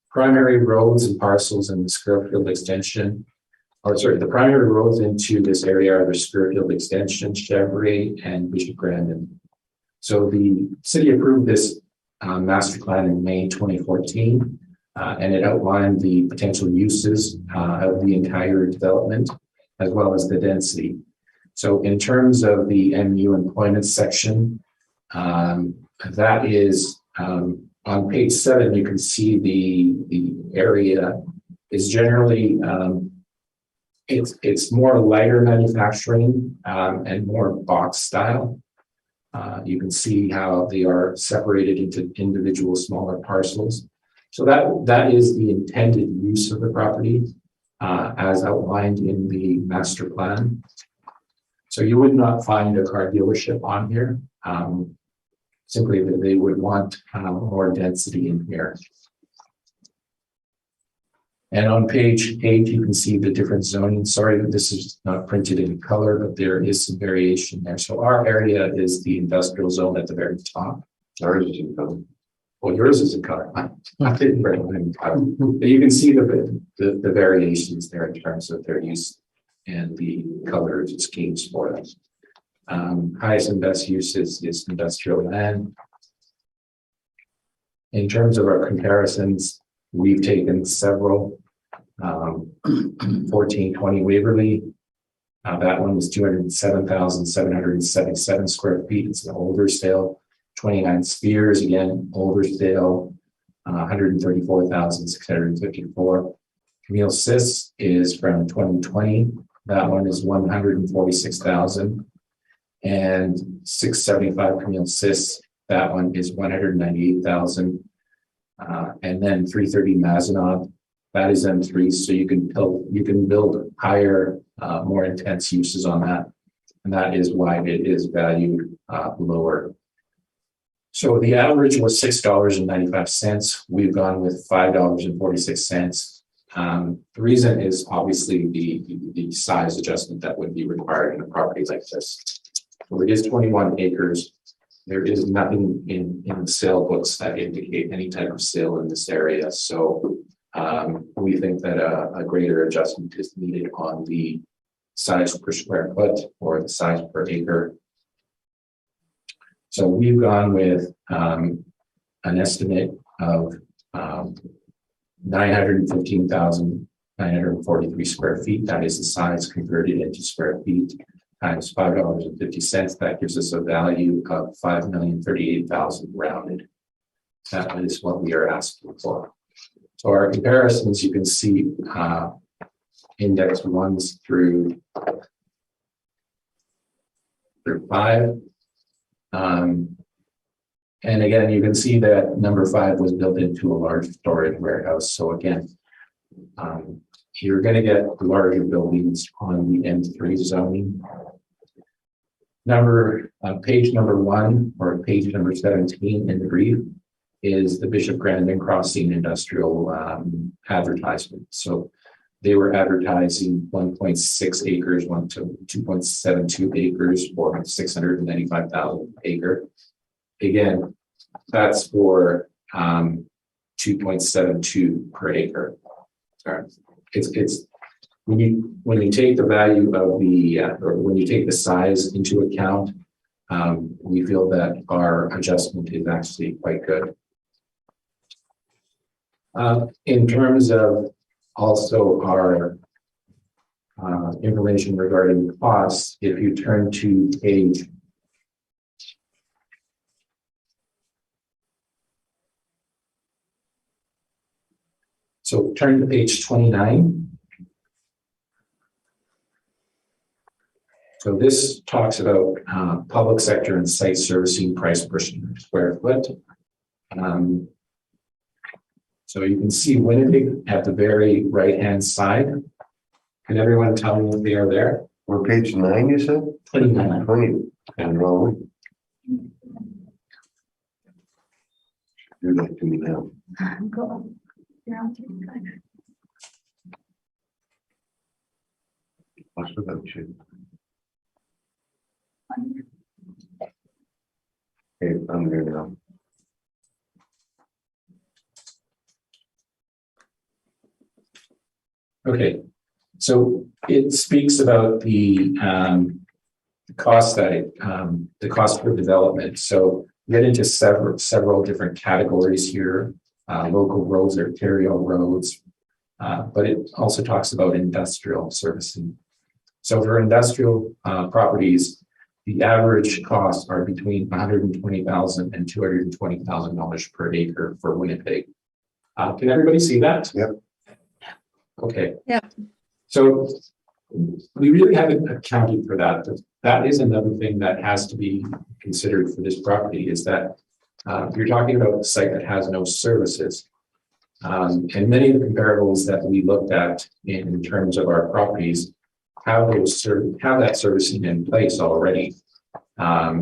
Primary roads and parcels in the Scurfield extension, the primary roads into this area are the Scurfield extension, Chevrolet, and Bishop Grandin. So the city approved this master plan in May 2014, and it outlined the potential uses of the entire development, as well as the density. So in terms of the MU employment section, that is on page 7, you can see the area is generally, it's more lighter manufacturing and more box style. You can see how they are separated into individual smaller parcels. So that is the intended use of the property as outlined in the master plan. So you would not find a car dealership on here. Simply that they would want more density in here. And on page 8, you can see the different zoning. Sorry that this is not printed in color, but there is some variation there. So our area is the industrial zone at the very top. Ours is in color. Well, yours is in color. I didn't bring it in color. But you can see the variations there in terms of their use and the color schemes for them. Highest and best use is industrial land. In terms of our comparisons, we've taken several. 1420 Waverly. That one was 207,777 square feet. It's an older sale. 29 Spears, again, older sale. 134,654. Camille Sis is from 2020. That one is 146,000. And 675 Camille Sis, that one is 198,000. And then 330 Mazenod, that is M3, so you can build higher, more intense uses on that. And that is why it is valued lower. So the average was $6.95. We've gone with $5.46. The reason is obviously the size adjustment that would be required in a property like this. So it is 21 acres. There is nothing in the sale books that indicate any type of sale in this area. So we think that a greater adjustment is needed on the size per square foot or the size per acre. So we've gone with an estimate of 915,943 square feet. That is the size converted into square feet times $5.50. That gives us a value of $5,038,000 rounded. That is what we are asking for. So our comparisons, you can see index 1s through 5. And again, you can see that number 5 was built into a large storage warehouse. So again, you're going to get larger buildings on the M3 zoning. Page number 1 or page number 17 in the brief is the Bishop Grandin Crossing industrial advertisement. So they were advertising 1.6 acres, 1 to 2.72 acres for 695,000 acre. Again, that's for 2.72 per acre. Sorry. It's when you take the value of the or when you take the size into account, we feel that our adjustment is actually quite good. In terms of also our information regarding costs, if you turn to page turn to page 29. So this talks about public sector and site servicing price per square foot. So you can see Winnipeg at the very right-hand side. Can everyone tell me what they are there? Or page 9, you said? 29. 20. And wrong. Do that to me now. Go. What's about you? Okay, I'm there now. Okay, so it speaks about the cost the cost for development. So we get into several different categories here. Local roads, arterial roads, but it also talks about industrial servicing. So for industrial properties, the average costs are between $120,000 and $220,000 per acre for Winnipeg. Can everybody see that? Yep. Okay. Yeah. So we really haven't accounted for that. That is another thing that has to be considered for this property is that you're talking about a site that has no services. And many of the comparables that we looked at in terms of our properties have that servicing in place already. I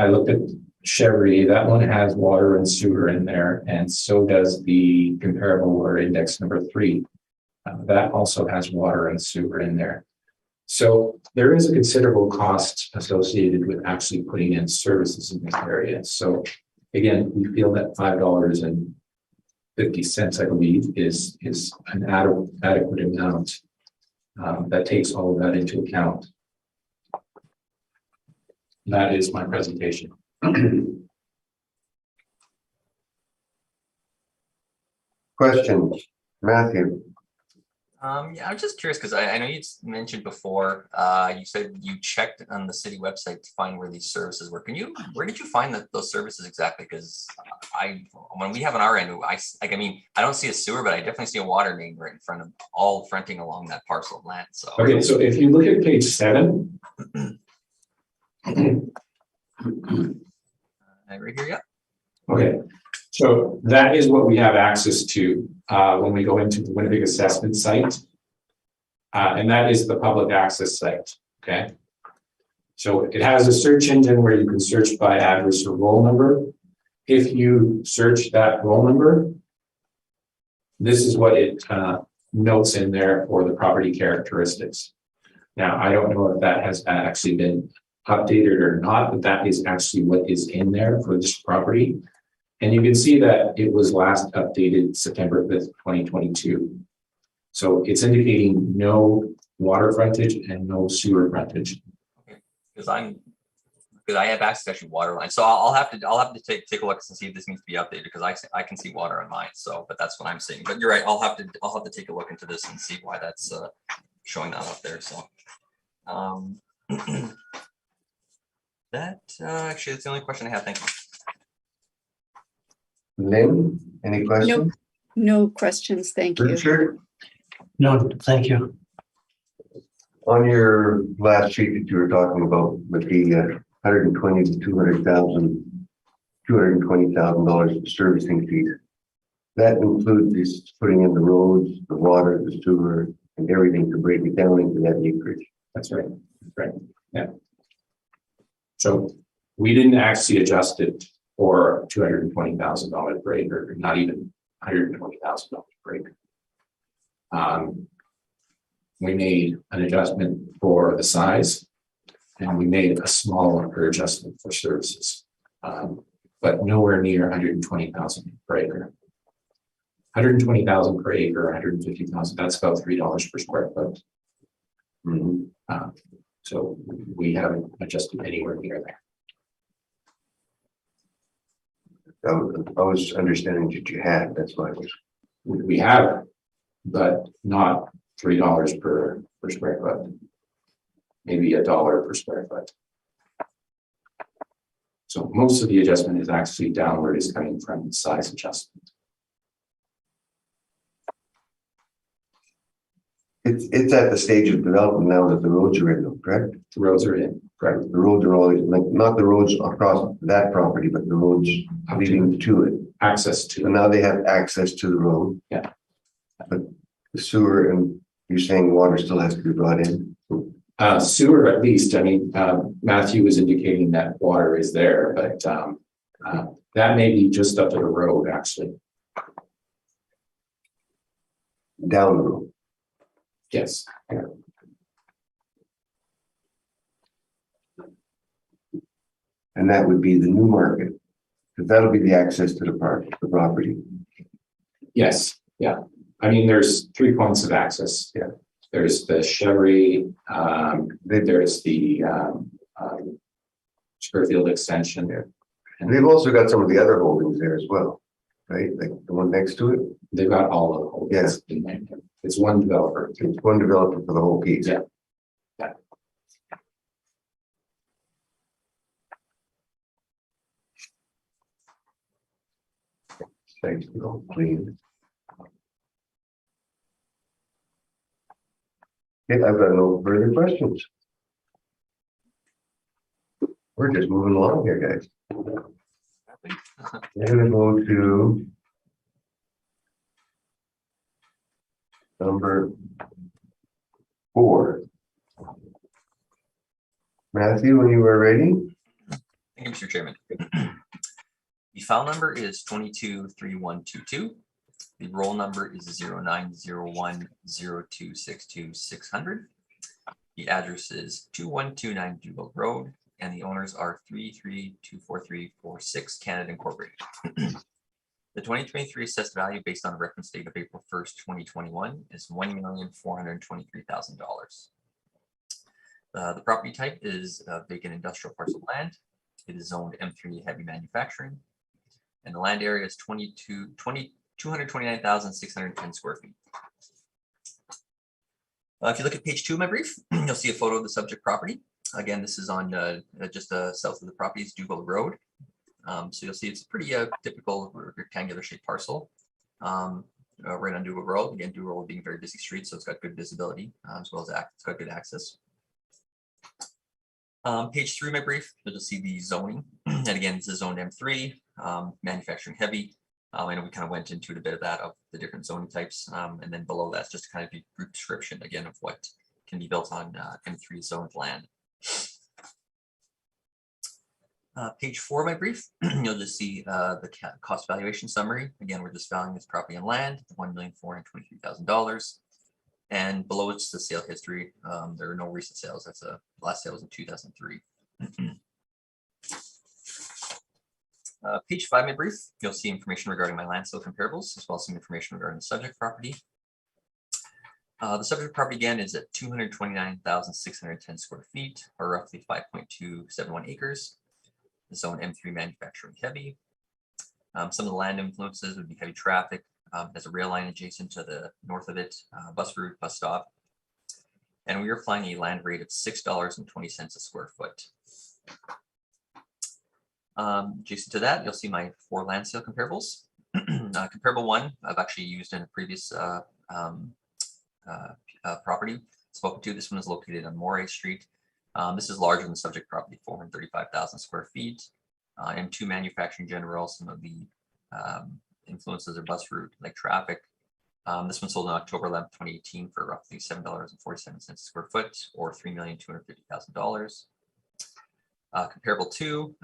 looked at Chevrolet, that one has water and sewer in there, and so does the comparable or index number 3. That also has water and sewer in there. So there is a considerable cost associated with actually putting in services in this area. So again, we feel that $5.50, I believe, is an adequate amount that takes all of that into account. That is my presentation. Questions? Matthew? Yeah, I'm just curious because I know you mentioned before, you said you checked on the city website to find where these services were. Where did you find those services exactly? Because when we have on our end, I don't see a sewer, but I definitely see a water main right in front of fronting along that parcel of land. So okay, so if you look at page 7, right here, yeah. okay, so that is what we have access to when we go into the Winnipeg assessment site. And that is the public access site, okay? So it has a search engine where you can search by address or roll number. If you search that roll number, this is what it notes in there for the property characteristics. Now, I don't know if that has actually been updated or not, but that is actually what is in there for this property. And you can see that it was last updated September 5th, 2022. So it's indicating no water frontage and no sewer frontage. Because I have access to actually water lines, so I'll have to take a look and see if this needs to be updated, because I can see water on mine. So, but that's what I'm seeing. But you're right. I'll have to take a look into this and see why that's showing that up there. So, that actually that's the only question I have. Thank you. Lynn, any questions? No questions, thank you. Richard, No, thank you. on your last sheet that you were talking about with the 120 to 200,000, $220,000 of servicing fees, that includes this putting in the roads, the water, the sewer, and everything to break it down into that acreage. That's right. Right. Yeah. So we didn't actually adjust it for $220,000 per acre, not even $120,000 per acre. We made an adjustment for the size, and we made a smaller adjustment for services, but nowhere near 120,000 per acre. 120,000 per acre, 150,000. That's about $3 per square foot. So we haven't adjusted anywhere near there. I was understanding that you had, that's why I was. We have, but not $3 per square foot. Maybe $1 per square foot. So most of the adjustment is actually downward, is coming from the size adjustment. It's at the stage of development now that the roads are in, correct? The roads are in, correct? The roads are always, like, not the roads across that property, but the roads leading to it. Access to. And now they have access to the road. Yeah. But the sewer, and you're saying water still has to be brought in? Sewer, at least. I mean, Matthew was indicating that water is there, but that may be just up to the road, actually. Down the road. Yes. Yeah. And that would be the new market, because that'll be the access to the park, the property. Yes. Yeah. I mean, there's 3 points of access. Yeah. There's the Chevry, there's the Spurfield extension. Yeah. And they've also got some of the other holdings there as well, right? Like the one next to it. They've got all of the holdings. Yeah. In there. It's one developer. It's one developer for the whole piece. Yeah. Yeah. Thanks, clean. Okay, I've got no further questions. We're just moving along here, guys. I'm gonna go to number 4. Matthew, when you are ready. Thank you, Mr. Chairman. The file number is 223122. The roll number is 09010262-600. The address is 2129 Duville Road, and the owners are 3324346 Canada Incorporated. The 2023 assessed value based on a reference date of April 1st, 2021 is $1,423,000. The property type is vacant industrial parcel land. It is zoned M3 heavy manufacturing, and the land area is 229,610 square feet. If you look at page 2 of my brief, you'll see a photo of the subject property. Again, this is on just south of the property is Duville Road. So you'll see it's a pretty typical rectangular shaped parcel right on Duville Road. Again, Duville Road being a very busy street, so it's got good visibility as well as it's got good access. Page 3 of my brief, you'll just see the zoning. And again, this is zoned M3, manufacturing heavy. I know we kind of went into a bit of that of the different zoning types, and then below that's just kind of a brief description again of what can be built on M3 zoned land. Page 4 of my brief, you'll just see the cost valuation summary. Again, we're just valuing this property and land, $1,423,000. And below it's the sale history. There are no recent sales. That's the last sale was in 2003. Page 5 of my brief, you'll see information regarding my land sale comparables, as well as some information regarding the subject property. The subject property again is at 229,610 square feet, or roughly 5.271 acres. The zone M3 manufacturing heavy. Some of the land influences would be heavy traffic. There's a rail line adjacent to the north of it, bus route, bus stop. And we are applying a land rate of $6.20 a square foot. Adjacent to that, you'll see my 4 land sale comparables. Comparable 1, I've actually used in a previous property spoken to. This one is located on Moray Street. This is larger than the subject property, 435,000 square feet. M2 manufacturing general, some of the influences are bus route, like traffic. This one sold on October 11th, 2018 for roughly $7.47 a square foot, or $3,250,000. Comparable 2,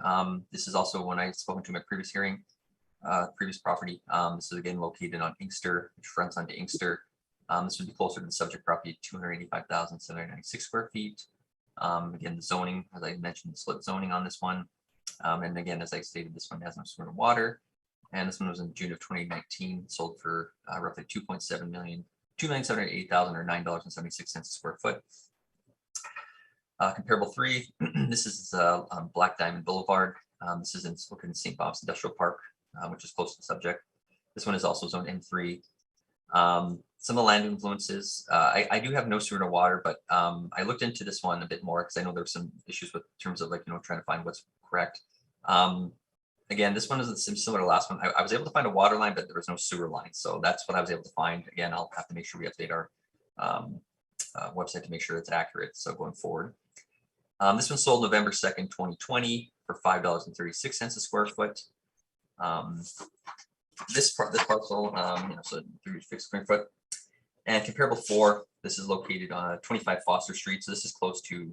this is also one I spoken to in my previous hearing, previous property. This is again located on Inkster, which fronts onto Inkster. This would be closer to the subject property, 285,796 square feet. Again, the zoning, as I mentioned, split zoning on this one. And again, as I stated, this one has no sewer and water. And this one was in June of 2019, sold for roughly $2.7 million, $2,708,000 or $9.76 a square foot. Comparable 3, this is Black Diamond Boulevard. This is located in St. Bob's Industrial Park, which is close to the subject. This one is also zone M3. Some of the land influences, I do have no sewer and water, but I looked into this one a bit more because I know there were some issues with terms of trying to find what's correct. Again, this one is similar to the last one. I was able to find a water line, but there was no sewer line. So that's what I was able to find. Again, I'll have to make sure we update our website to make sure it's accurate. So going forward. This one sold November 2nd, 2020 for $5.36 a square foot. This parcel, so 36 square foot. And comparable 4, this is located on 25 Foster Street. So this is close to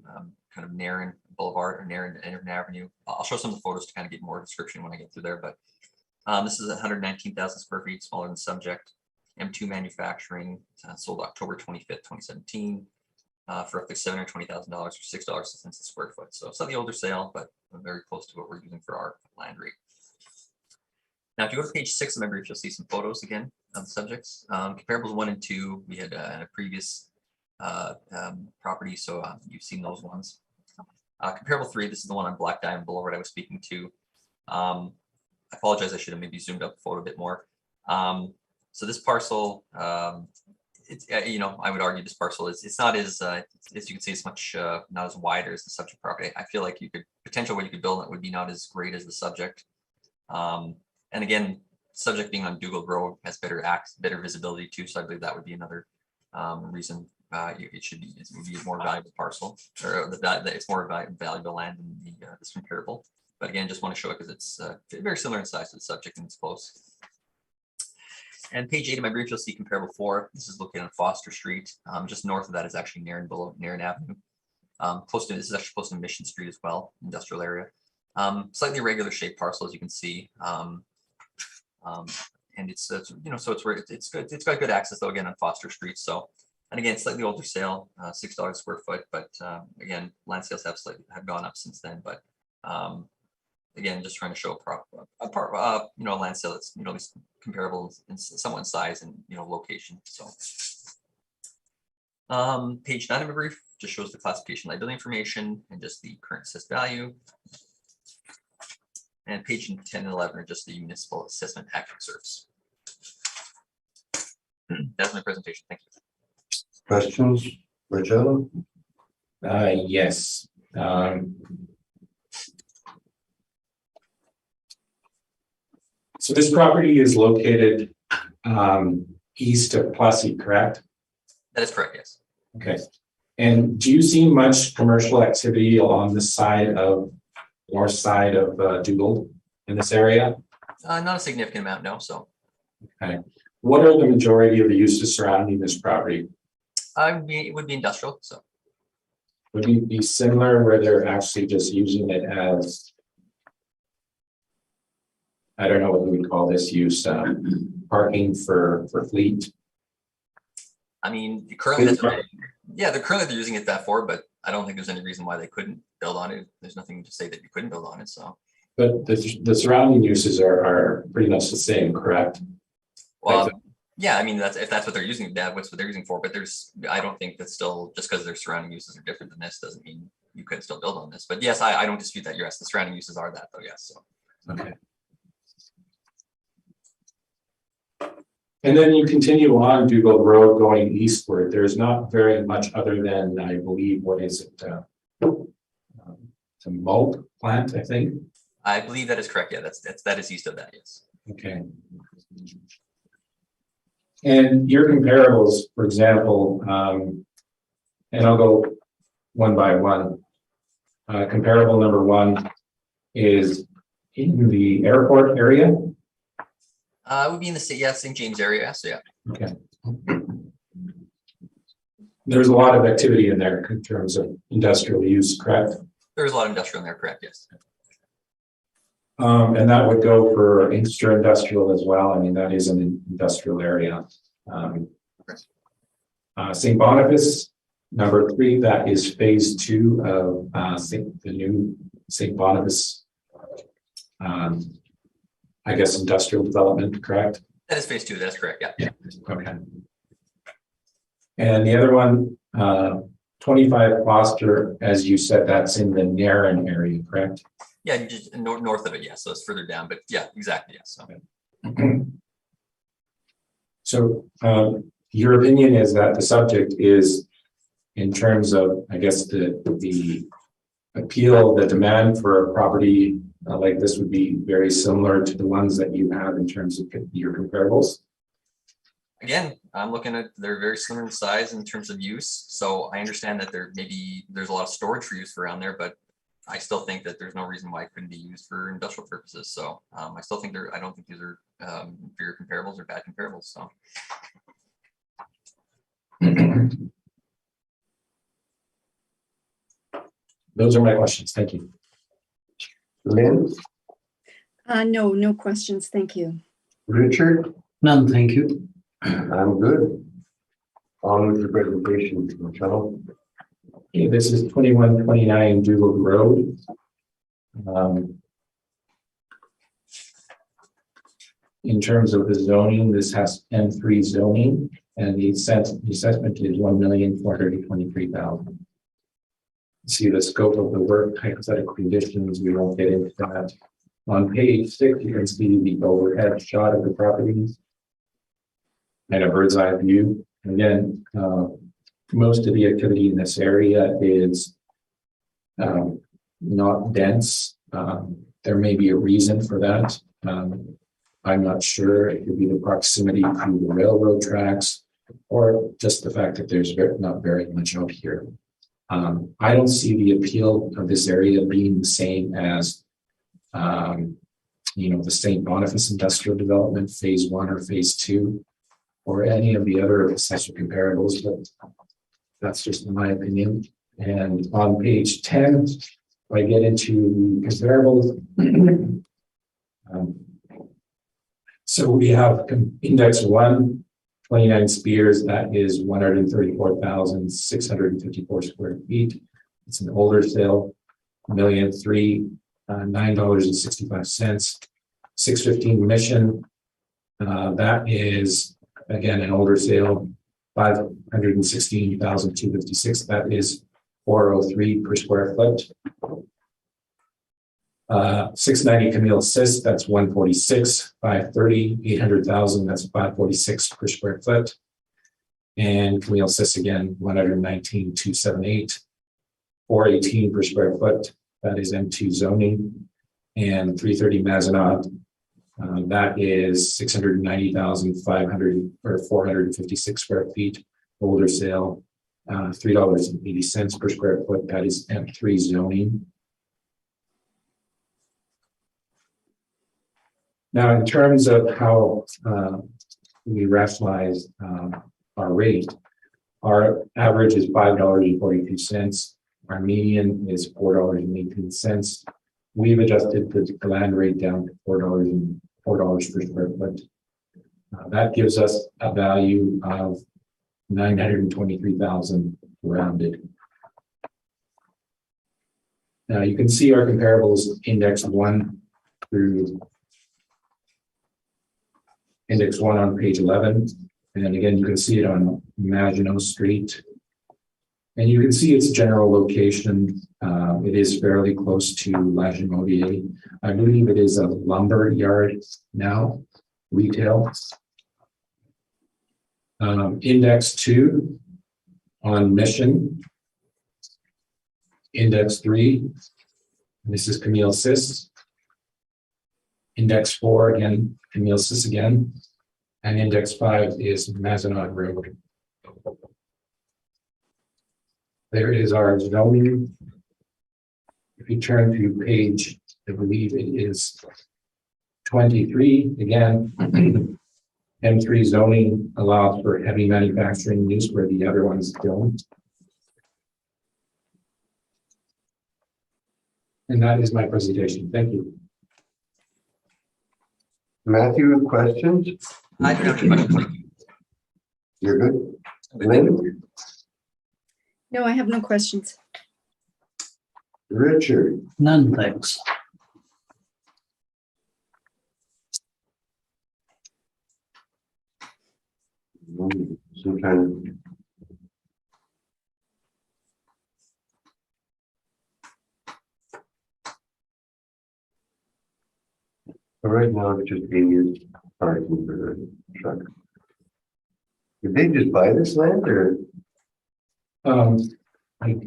kind of Nairn Boulevard or Nairn Avenue. I'll show some of the photos to kind of get more description when I get through there. But this is 119,000 square feet, smaller than subject. M2 manufacturing, sold October 25th, 2017 for roughly $720,000 for $6 a square foot. So slightly older sale, but very close to what we're using for our land rate. Now, if you go to page 6 of my brief, you'll see some photos again of the subjects. Comparables 1 and 2, we had in a previous property, so you've seen those ones. Comparable 3, this is the one on Black Diamond Boulevard I was speaking to. I apologize, I should have maybe zoomed up the photo a bit more. So this parcel, it's I would argue this parcel it's not as you can see, it's much not as wider as the subject property. I feel like potential what you could build it would be not as great as the subject. And again, subject being on Dougal Road has better visibility too. So I believe that would be another reason it would be a more valuable parcel, or it's more valuable land than this comparable. But again, just want to show it because it's very similar in size to the subject and it's close. And page 8 of my brief, you'll see comparable 4. This is located on Foster Street. Just north of that is actually Nairn Avenue. This is actually close to Mission Street as well, industrial area. Slightly irregular shaped parcel, as you can see. And it's so it's good. It's got good access though, again on Foster Street. So, and again, slightly older sale, $6 a square foot. But again, land sales have gone up since then. But again, just trying to show a land sale that's at least comparable in somewhat in size and location. So, page 9 of my brief just shows the classification liability information and just the current assessed value. And page 10 and 11 are just the municipal assessment tax reserves. That's my presentation. Thank you. Questions, Marcello? Yes. So this property is located east of Plessy, correct? That is correct, yes. Okay. And do you see much commercial activity along this north side of Dougal in this area? Not a significant amount, no, so. What are the majority of the uses surrounding this property? It would be industrial, so. Would it be similar where they're actually just using it as, I don't know what we would call this use, parking for fleet? I mean, currently, they're using it that for, but I don't think there's any reason why they couldn't build on it. There's nothing to say that you couldn't build on it, so. But the surrounding uses are pretty much the same, correct? Well, yeah, I mean, if that's what they're using, that's what they're using for, but I don't think that's still, just because their surrounding uses are different than this, doesn't mean you couldn't still build on this. But yes, I don't dispute that, yes, the surrounding uses are that, though, yes, so. Okay. And then you continue on Dugald Road going eastward. There's not very much other than, I believe, what is it? It's a malt plant, I think. I believe that is correct, yeah, that is east of that, yes. Okay. And your comparables, for example, and I'll go one by one. Comparable number one is in the airport area. It would be in the St. James area, so yeah. Okay. There's a lot of activity in there in terms of industrial use, correct? There's a lot of industrial in there, correct, yes. And that would go for Inkster Industrial as well. I mean, that is an industrial area. St. Boniface, number 3, that is phase 2 of the new St. Boniface, I guess, industrial development, correct? That is phase 2, that's correct, yeah. Okay. And the other one, 25 Foster, as you said, that's in the Narren area, correct? Yeah, just north of it, yeah, so it's further down, but yeah, exactly, yeah, so. So your opinion is that the subject is, in terms of, I guess, the appeal, the demand for a property like this would be very similar to the ones that you have in terms of your comparables? Again, I'm looking at, they're very similar in size in terms of use, so I understand that there's a lot of storage for use around there, but I still think that there's no reason why it couldn't be used for industrial purposes. So I still think I don't think these are inferior comparables or bad comparables. So. Those are my questions. Thank you. Lynn, No questions. Thank you. Richard, None, thank you. I'm good. On with the presentation, Michelle. Okay, this is 2129 Dugald Road. In terms of the zoning, this has M3 zoning, and the assessment is $1,423,000. See the scope of the work, hypothetical conditions, we won't get into that. On page 6, you can see the overhead shot of the properties and a bird's eye view. Again, most of the activity in this area is not dense. There may be a reason for that. I'm not sure. It could be the proximity to the railroad tracks or just the fact that there's not very much out here. I don't see the appeal of this area being the same as the St. Boniface Industrial Development Phase 1 or Phase 2 or any of the other accessory comparables, but that's just my opinion. And on page 10, I get into comparables. So we have index 1, 29 Spears, that is 134,654 square feet. It's an older sale, $1,003,000, $9.65. 615 Mission, that is again an older sale, 516,256. That is 403 per square foot. 690 Camille Sis, that's 146, 530, 800,000, that's 546 per square foot. And Camille Sis again, 119,278, 418 per square foot. That is M2 zoning. And 330 Mazenot, that is 690,500 or 456 square feet, older sale, $3.80 per square foot. That is M3 zoning. Now, in terms of how we rationalize our rate, our average is $5.42. Our median is $4.18. We've adjusted the land rate down to $4 per square foot. That gives us a value of $923,000 rounded. Now you can see our comparables index 1 through index 1 on page 11. And then again, you can see it on Maginot Street. And you can see its general location. It is fairly close to La Gemodier. I believe it is a lumber yard now, retail. Index 2 on Mission. Index 3, this is Camille Sis. Index 4 again, Camille Sis again. And index 5 is Mazenod Road. There is our zoning. If you turn to page, I believe it is 23, again, M3 zoning allows for heavy manufacturing use where the other ones don't. And that is my presentation. Thank you. Matthew, questions? I don't have any questions. You're good? Lynn? No, I have no questions. Richard? None, thanks. Sometimes. Right now, it's just being used parking for the truck. Did they just buy this land or? I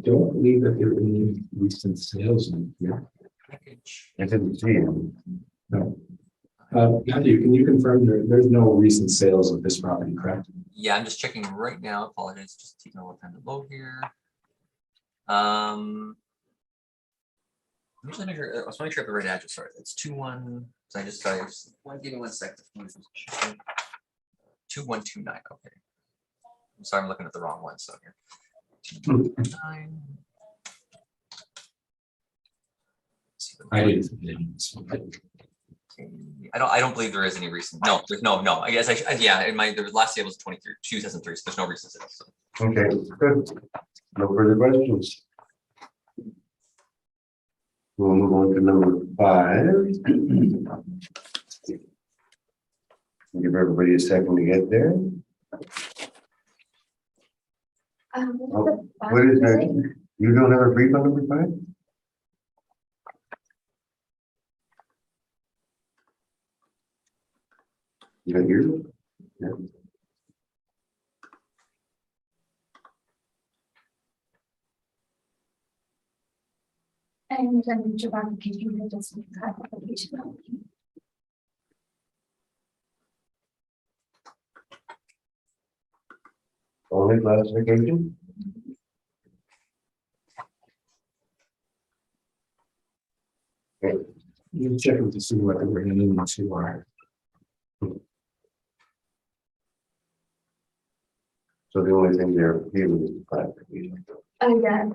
don't believe that there are any recent sales in here. I didn't see him. No. Matthew, can you confirm there's no recent sales of this property, correct? Yeah, I'm just checking right now. Apologize, just taking a little time to load here. I'm just make sure. I was making sure I have the right address. Sorry, it's 21. So I just give me 1 second. 2129. Okay. I'm sorry, I'm looking at the wrong one. So here. 229. I didn't. I don't believe there is any recent. No, there's no. I guess yeah. The last sale was 2003. So there's no recent sales. So. Okay, good. No further questions. We'll move on to number 5. Give everybody a second to get there. What is that? You don't have a brief on number 5? You got yours? Yeah. And then Giovanni, can you just clarification? Only classification? Okay. You check to see what we're going to need to are. So the only thing they're here is the classification. Oh, yeah.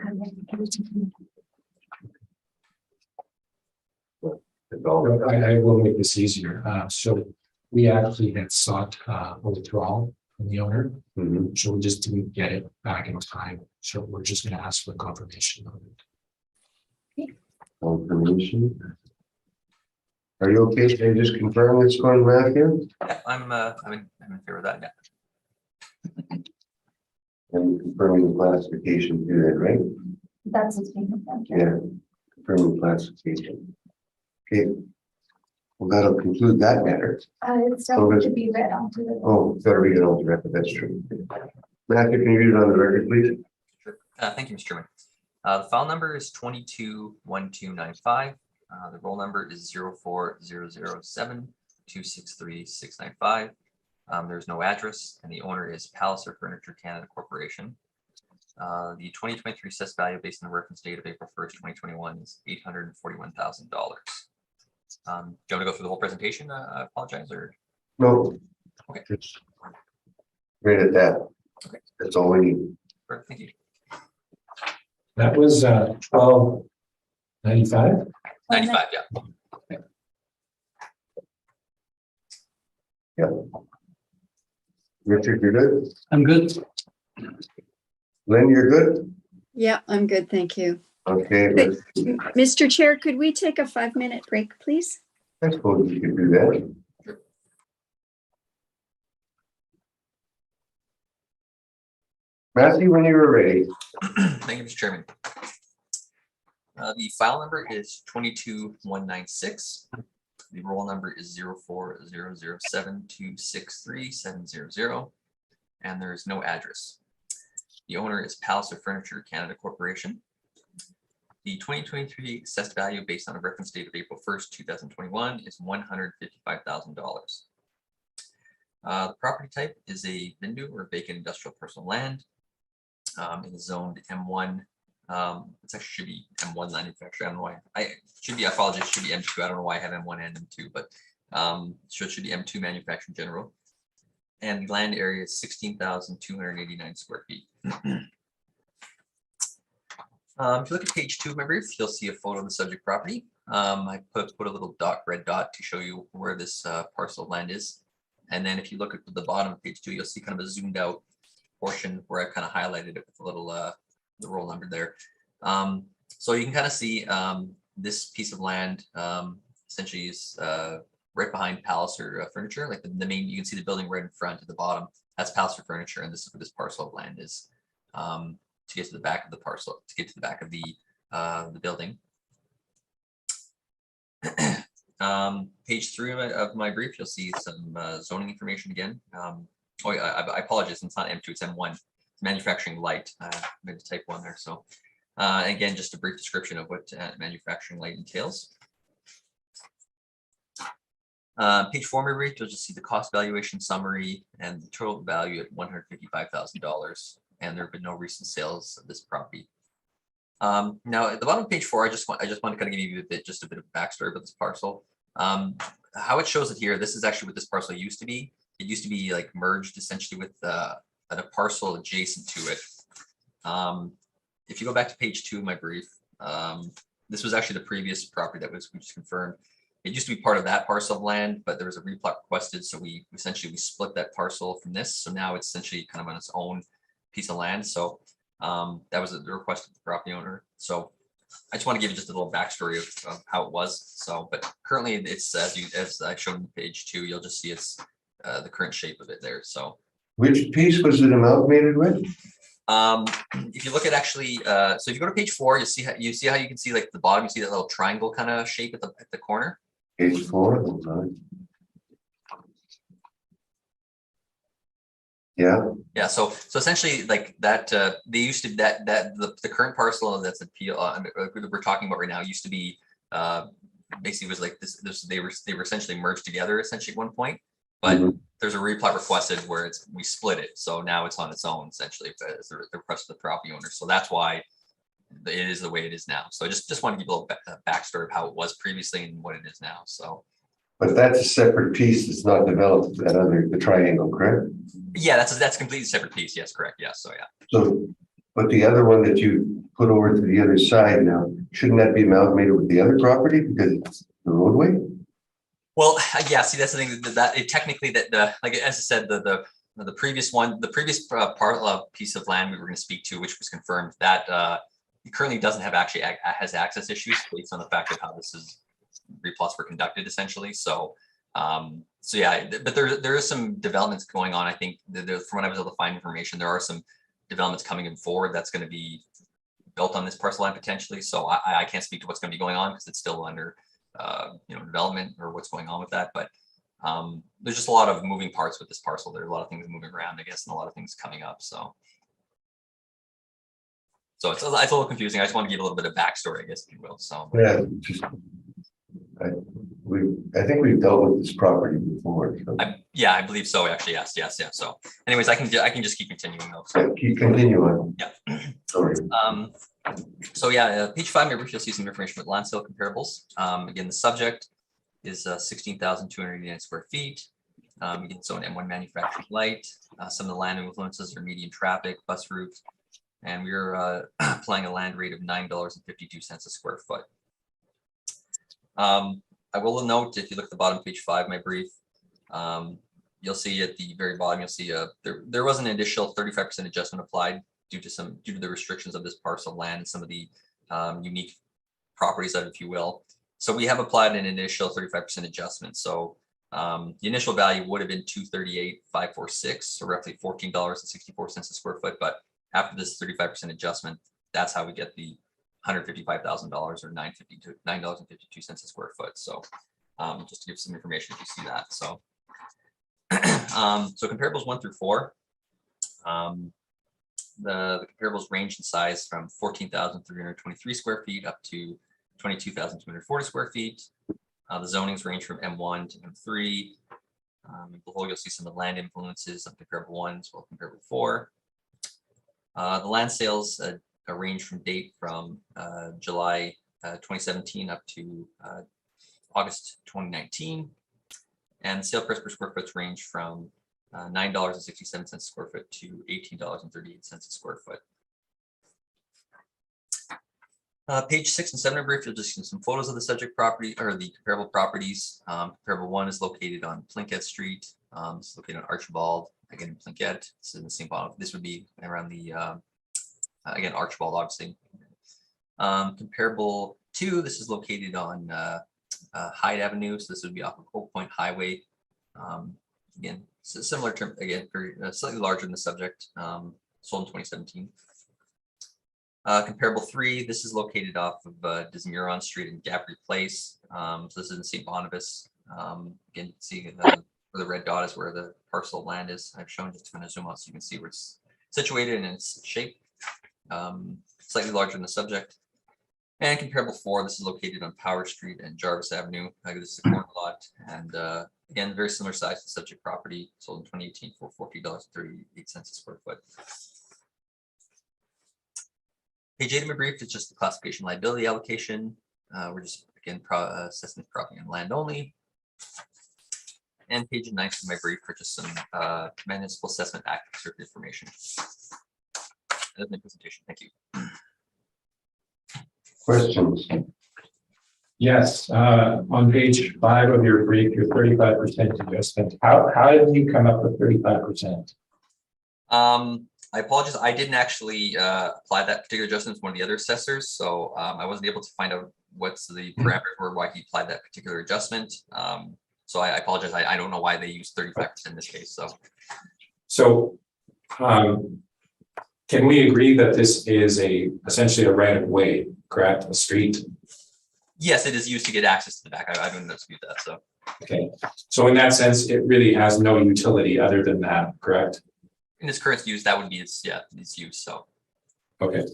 It's all. I will make this easier. So we actually had sought a withdrawal from the owner. Mhm. So we just didn't get it back in time. So we're just going to ask for confirmation of it. Confirmation. Are you okay? Can you just confirm this going back here? Yeah, I'm in favor of that. Yeah. And confirming the classification too, then, right? That's what's being done. Yeah, confirming classification. Okay. Well, that'll conclude that matter. It's still to be read onto the. Oh, better read it on the record, that's true. Matthew, can you read it on the record, please? Sure. Thank you, Mr. Chairman. The file number is 221295. The roll number is 04007263 There's no address, and the owner is Palliser Furniture Canada Corporation. The 2023 assessed value based on the reference date of April 1st, 2021 is $841,000. Do you want to go through the whole presentation? I apologize, or? No. Okay. Just read it that. Okay. That's all we need. Perfect, thank you. That was 1295. 95, yeah. Richard, you're good? I'm good. Lynn, you're good? Yeah, I'm good, thank you. Okay, let's, Mr. Chair, could we take a 5-minute break, please? I suppose you could do that. Matthew, when you were ready. Thank you, Mr. Chairman. The file number is 22196. The roll number is 040072637700, and there is no address. The owner is Palliser Furniture Canada Corporation. The 2023 assessed value based on a reference date of April 1st, 2021 is $155,000. The property type is a Vindu or vacant industrial personal land. It is zoned M1. It's actually should be M1 manufacturer. I don't know why. I apologize, should be M2. I don't know why I have M1 and M2, but so it should be M2 manufacturing general. And the land area is 16,289 square feet. If you look at page 2 of my brief, you'll see a photo of the subject property. I put a little red dot to show you where this parcel of land is. And then if you look at the bottom of page 2, you'll see kind of a zoomed out portion where I kind of highlighted it with a little the roll number there. So you can kind of see this piece of land essentially is right behind Palliser Furniture, like the main, you can see the building right in front at the bottom. That's Palliser Furniture, and this is where this parcel of land is. To get to the back of the parcel, to get to the back of the building. Page 3 of my brief, you'll see some zoning information again. Oh, yeah, I apologize, it's not M2, it's M1. It's manufacturing light. I made a type 1 there. So again, just a brief description of what manufacturing light entails. Page 4 of my brief, you'll just see the cost valuation summary and the total value at $155,000. And there have been no recent sales of this property. Now at the bottom of page 4, I just want to kind of give you just a bit of backstory about this parcel. How it shows it here, this is actually what this parcel used to be. It used to be like merged essentially with a parcel adjacent to it. If you go back to page 2 of my brief, this was actually the previous property that we just confirmed. It used to be part of that parcel of land, but there was a replat requested, so we split that parcel from this. So now it's essentially kind of on its own piece of land. So that was the request of the property owner. So I just want to give you just a little backstory of how it was. So, but currently it's as I showed in page 2, you'll just see it's the current shape of it there. So Which piece was it amalgamated with? if you look at actually, so if you go to page 4, you see how you can see like the bottom, you see that little triangle kind of shape at the corner. Page 4. Hold on. Yeah. Yeah, so essentially like that they used to the current parcel that's appeal we're talking about right now used to be basically was like this they were essentially merged together essentially at one point, but there's a replat requested where we split it, so now it's on its own essentially as the request of the property owner. So that's why it is the way it is now. So I just want to give a little backstory of how it was previously and what it is now. So. But that's a separate piece. It's not developed the triangle, correct? Yeah, that's a completely separate piece. Yes, correct. Yes. So yeah. So, but the other one that you put over to the other side now, shouldn't that be amalgamated with the other property because it's the roadway? Well, yeah. See, that's the thing that it technically like as I said, the previous one, the previous piece of land we were going to speak to, which was confirmed that it currently doesn't have has access issues based on the fact of how this is. Replots were conducted essentially. So so yeah, but there is some developments going on. I think from what I was able to find information, there are some developments coming in forward that's going to be built on this parcel land potentially. So I can't speak to what's going to be going on because it's still under development or what's going on with that. But there's just a lot of moving parts with this parcel. There are a lot of things moving around, I guess, and a lot of things coming up. So it's a little confusing. I just want to give a little bit of backstory, I guess, if you will. So Yeah, I think we've dealt with this property before. So. Yeah, I believe so. Actually, yes. Yeah. So, anyways, I can just keep continuing though. So. Yeah, keep continuing. Yeah. Sorry. So yeah, page 5, maybe you'll see some information about land sale comparables. Again, the subject is 16,289 square feet. Again, so an M1 manufactured light. Some of the land influences are medium traffic, bus routes, and we're applying a land rate of $9.52 a square foot. I will note, if you look at the bottom of page 5 of my brief, you'll see at the very bottom, you'll see there was an additional 35% adjustment applied due to the restrictions of this parcel of land and some of the unique properties of it, if you will. So we have applied an initial 35% adjustment. So the initial value would have been $238,546, so roughly $14.64 a square foot. But after this 35% adjustment, that's how we get the $155,000 or $9.52 a square foot. So just to give some information if you see that. So so comparables 1 through 4. The comparables range in size from 14,323 square feet up to 22,240 square feet. The zonings range from M1 to M3. Below you'll see some of the land influences of comparable 1 as well as comparable 4. The land sales range from date from July 2017 up to August 2019. And sale price per square foot range from $9.67 a square foot to $18.38 a square foot. Page 6 and 7 of brief, you'll just see some photos of the subject property or the comparable properties. Comparable 1 is located on Plinkett Street. It's located on Archibald, again in Plinkett. It's in the same bottom. This would be around the again Archibald, obviously. Comparable 2, this is located on Hyde Avenue, so this would be off of Oak Point Highway. Again, so similar term, again, very slightly larger than the subject, sold in 2017. Comparable 3, this is located off of Desmuron Street and Gabry Place. So this is in St. Boniface. Again, you can see where the red dot is where the parcel of land is. I've shown, just to kind of zoom out so you can see where it's situated and its shape. Slightly larger than the subject. And comparable 4, this is located on Power Street and Jarvis Avenue. This is a corner lot, and again, very similar size to subject property, sold in 2018 for $40.38 a square foot. Page 8 of my brief is just the classification liability allocation. We're just again assessing the property and land only. And page 9 of my brief for just some municipal assessment act certain information. That's my presentation. Thank you. Questions? Yes, on page 5 of your brief, your 35% adjustment. How did you come up with 35%? I apologize. I didn't actually apply that particular adjustment to one of the other assessors, so I wasn't able to find out what's the parameters or why he applied that particular adjustment. So I apologize. I don't know why they used 35% in this case. So can we agree that this is essentially a right of way, correct? A street? Yes, it is used to get access to the back. I don't dispute that. So okay. So in that sense, it really has no utility other than that, correct? in its current use, that would be its use. So okay.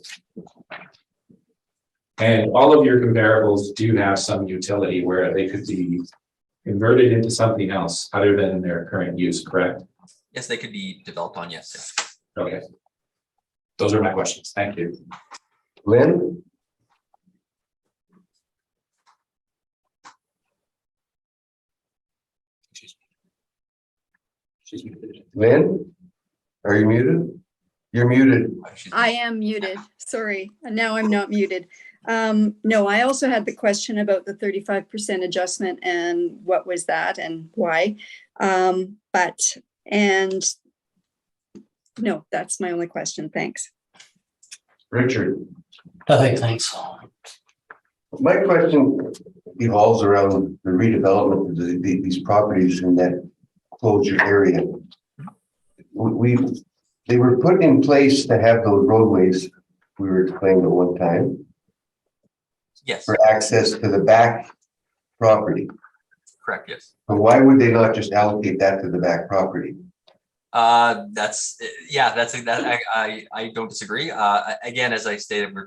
And all of your comparables do have some utility where they could be converted into something else other than their current use, correct? yes, they could be developed on. Yes. Okay. Those are my questions. Thank you. Lynn? She's muted. Lynn? Are you muted? You're muted. I am muted. Sorry. Now I'm not muted. No, I also had the question about the 35% adjustment and what was that and why. No, that's my only question. Thanks. Richard? Nothing, thanks. My question evolves around the redevelopment of these properties in that closure area. They were put in place to have those roadways we were explaining at one time Yes. for access to the back property. Correct. Yes. But why would they not just allocate that to the back property? I don't disagree. Again, as I stated, we're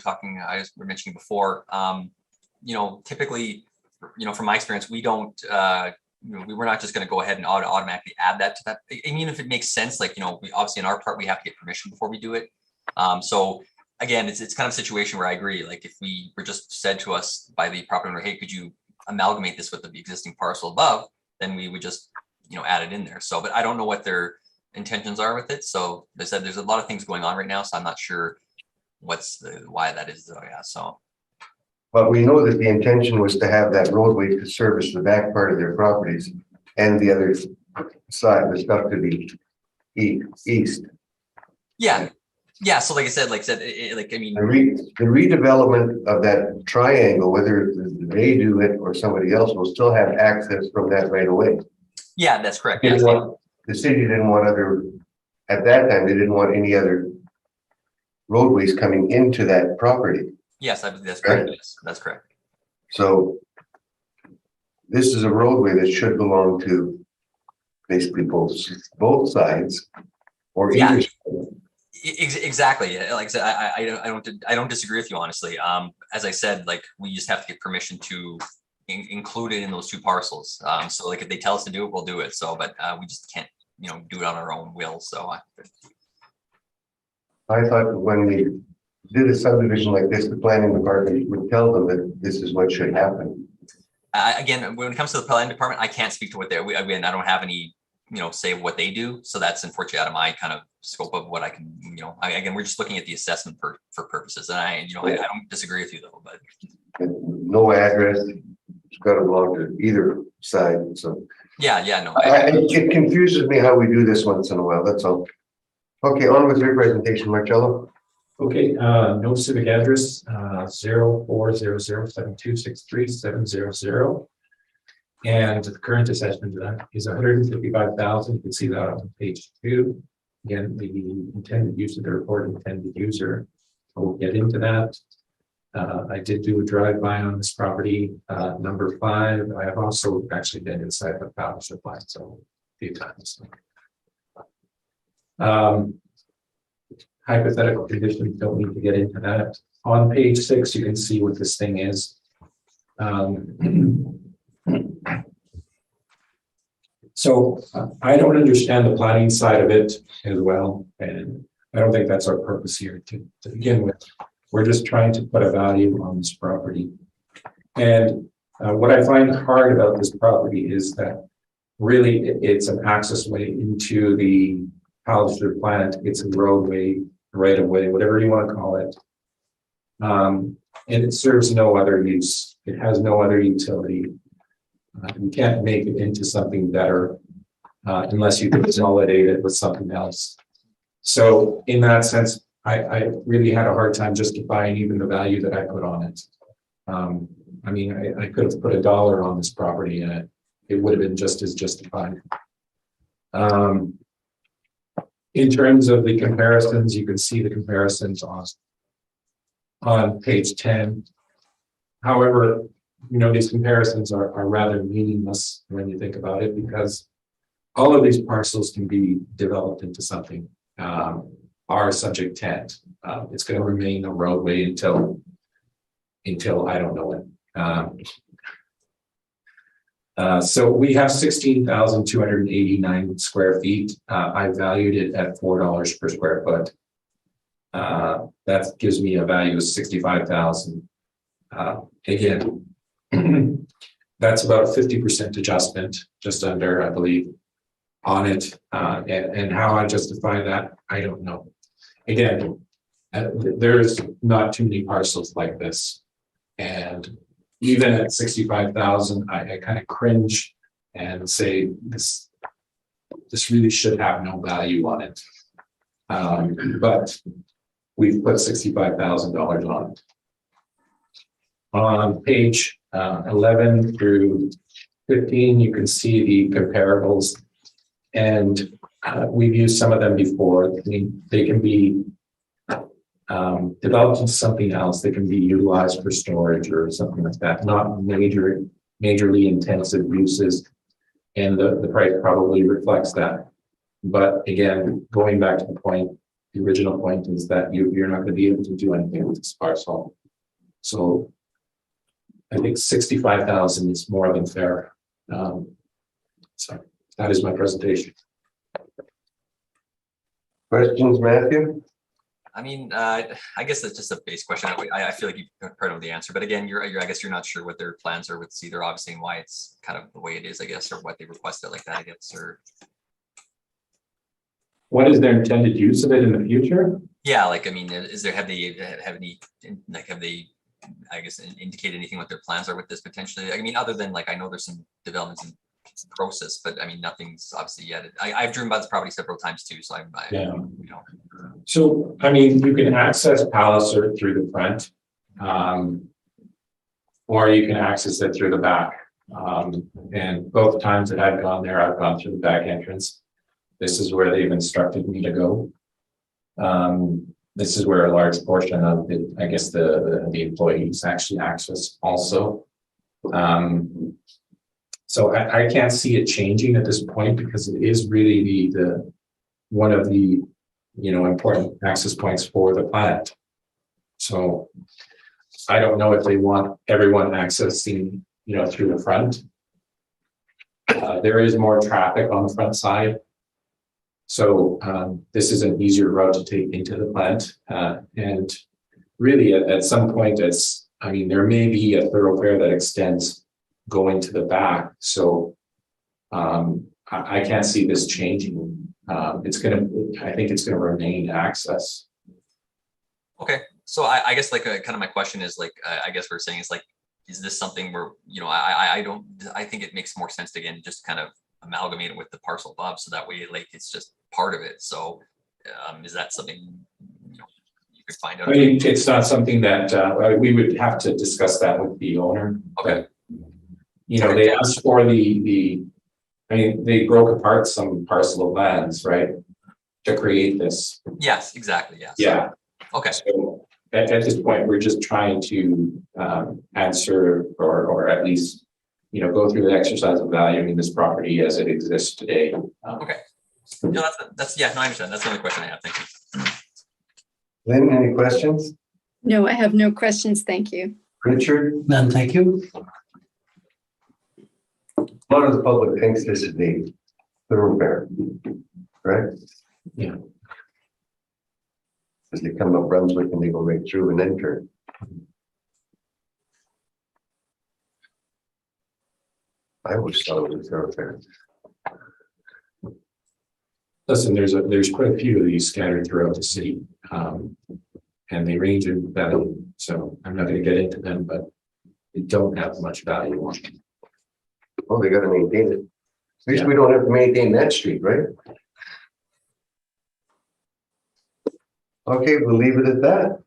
mentioning before, typically, from my experience, we don't, we were not just going to go ahead and automatically add that to that. Even if it makes sense, we obviously in our part, we have to get permission before we do it. So again, it's kind of a situation where I agree. Like if we were just said to us by the property owner, hey, could you amalgamate this with the existing parcel above, then we would just, add it in there. So, but I don't know what their intentions are with it. So they said there's a lot of things going on right now, so I'm not sure why that is. So yeah, so. But we know that the intention was to have that roadway to service the back part of their properties and the other side, the stuff to the east. Yeah. Yeah. So like I said, The redevelopment of that triangle, whether they do it or somebody else, will still have access from that right away. yeah, that's correct. The Yes. city didn't want at that time, they didn't want any other roadways coming into that property. Yes, that's correct. Yes, that's correct. So this is a roadway that should belong to basically both sides or Yeah. either. Exactly. Like I said, I don't disagree with you, honestly. As I said, like we just have to get permission to include it in those two parcels. So like if they tell us to do it, we'll do it. So, but we just can't, do it on our own will. So I thought when we did a subdivision like this, the planning department would tell them that this is what should happen. again, when it comes to the planning department, I can't speak to what they're, again, I don't have any, say what they do. So that's unfortunately out of my kind of scope of what I can, again, we're just looking at the assessment for purposes. And I don't disagree with you though, but. No address, it's got to belong to either side, so. Yeah, no. It confuses me how we do this once in a while, that's all. Okay, on with your presentation, Marcello. Okay, no civic address, 0400726370. And the current assessment to that is 155,000. You can see that on page 2. Again, the intended use of the report, intended user. We'll get into that. I did do a drive-by on this property, number 5. I have also actually been inside the power supply, so a few times. Hypothetical conditions, don't need to get into that. On page 6, you can see what this thing is. So I don't understand the planning side of it as well, and I don't think that's our purpose here to begin with. We're just trying to put a value on this property. And what I find hard about this property is that really it's an access way into the Palliser plant. It's a roadway, right of way, whatever you want to call it. And it serves no other use. It has no other utility. You can't make it into something better unless you consolidate it with something else. So in that sense, I really had a hard time justifying even the value that I put on it. I mean, I could have put $1 on this property and it would have been just as justified. In terms of the comparisons, you can see the comparisons on page 10. However, these comparisons are rather meaningless when you think about it, because all of these parcels can be developed into something. Our subject tent, it's going to remain a roadway until I don't know when. So we have 16,289 square feet. I valued it at $4 per square foot. That gives me a value of 65,000. Again, that's about a 50% adjustment, just under, I believe, on it. And how I justify that, I don't know. Again, there's not too many parcels like this. And even at 65,000, I kind of cringe and say this really should have no value on it. But we've put $65,000 on it. On page 11 through 15, you can see the comparables, and we've used some of them before. I mean, they can be developed into something else. They can be utilized for storage or something like that, not majorly intensive uses, and the price probably reflects that. But again, going back to the point, the original point is that you're not going to be able to do anything with this parcel. So I think 65,000 is more than fair. So that is my presentation. Questions, Matthew? I mean, I guess that's just a base question. I feel like you probably know the answer, but again, I guess you're not sure what their plans are with Cedar, obviously, and why it's kind of the way it is, I guess, or what they requested like that, I guess, or. What is their intended use of it in the future? Yeah, like, I mean, have they, I guess, indicate anything what their plans are with this potentially? I mean, other than like, I know there's some developments in process, but I mean, nothing's obviously yet. I've driven by this property several times too, so Yeah. you know. So, I mean, you can access Palliser through the front. Or you can access it through the back. And both times that I've gone there, I've gone through the back entrance. This is where they've instructed me to go. This is where a large portion of the, I guess, the employees actually access also. So I can't see it changing at this point because it is really the one of the, you know, important access points for the plant. So I don't know if they want everyone accessing, you know, through the front. There is more traffic on the front side. So this is an easier route to take into the plant. And really at some point I mean, there may be a thoroughfare that extends going to the back. So I can't see this changing. I think it's gonna remain access. Okay, so I guess like kind of my question is like, I guess we're saying is like, is this something where, you know, I think it makes more sense to again, just kind of amalgamate it with the parcel above. So that way, like, it's just part of it. So is that something, you know, you could find out? I mean, it's not something that we would have to discuss that with the owner. Okay. But, you know, they asked for I mean, they broke apart some parcel of lands, right? To create this. Yes, exactly. Yes. Yeah. Okay. So at this point, we're just trying to answer or at least, you know, go through the exercise of valuing this property as it exists today. Okay. No, that's yeah, no, I understand. That's the only question I have. Thank you. Lynn, any questions? No, I have no questions. Thank you. Richard? Then thank you. A lot of the public thinks this is the thoroughfare, right? Yeah. As they come up Brunswick and they go right through and then turn. I always thought it was a thoroughfare. Listen, there's quite a few of these scattered throughout the city, and they range in value. So I'm not going to get into them, but they don't have much value on them. Oh, they gotta maintain it. At least Yeah. we don't have to maintain that street, right? Okay, we'll leave it at that.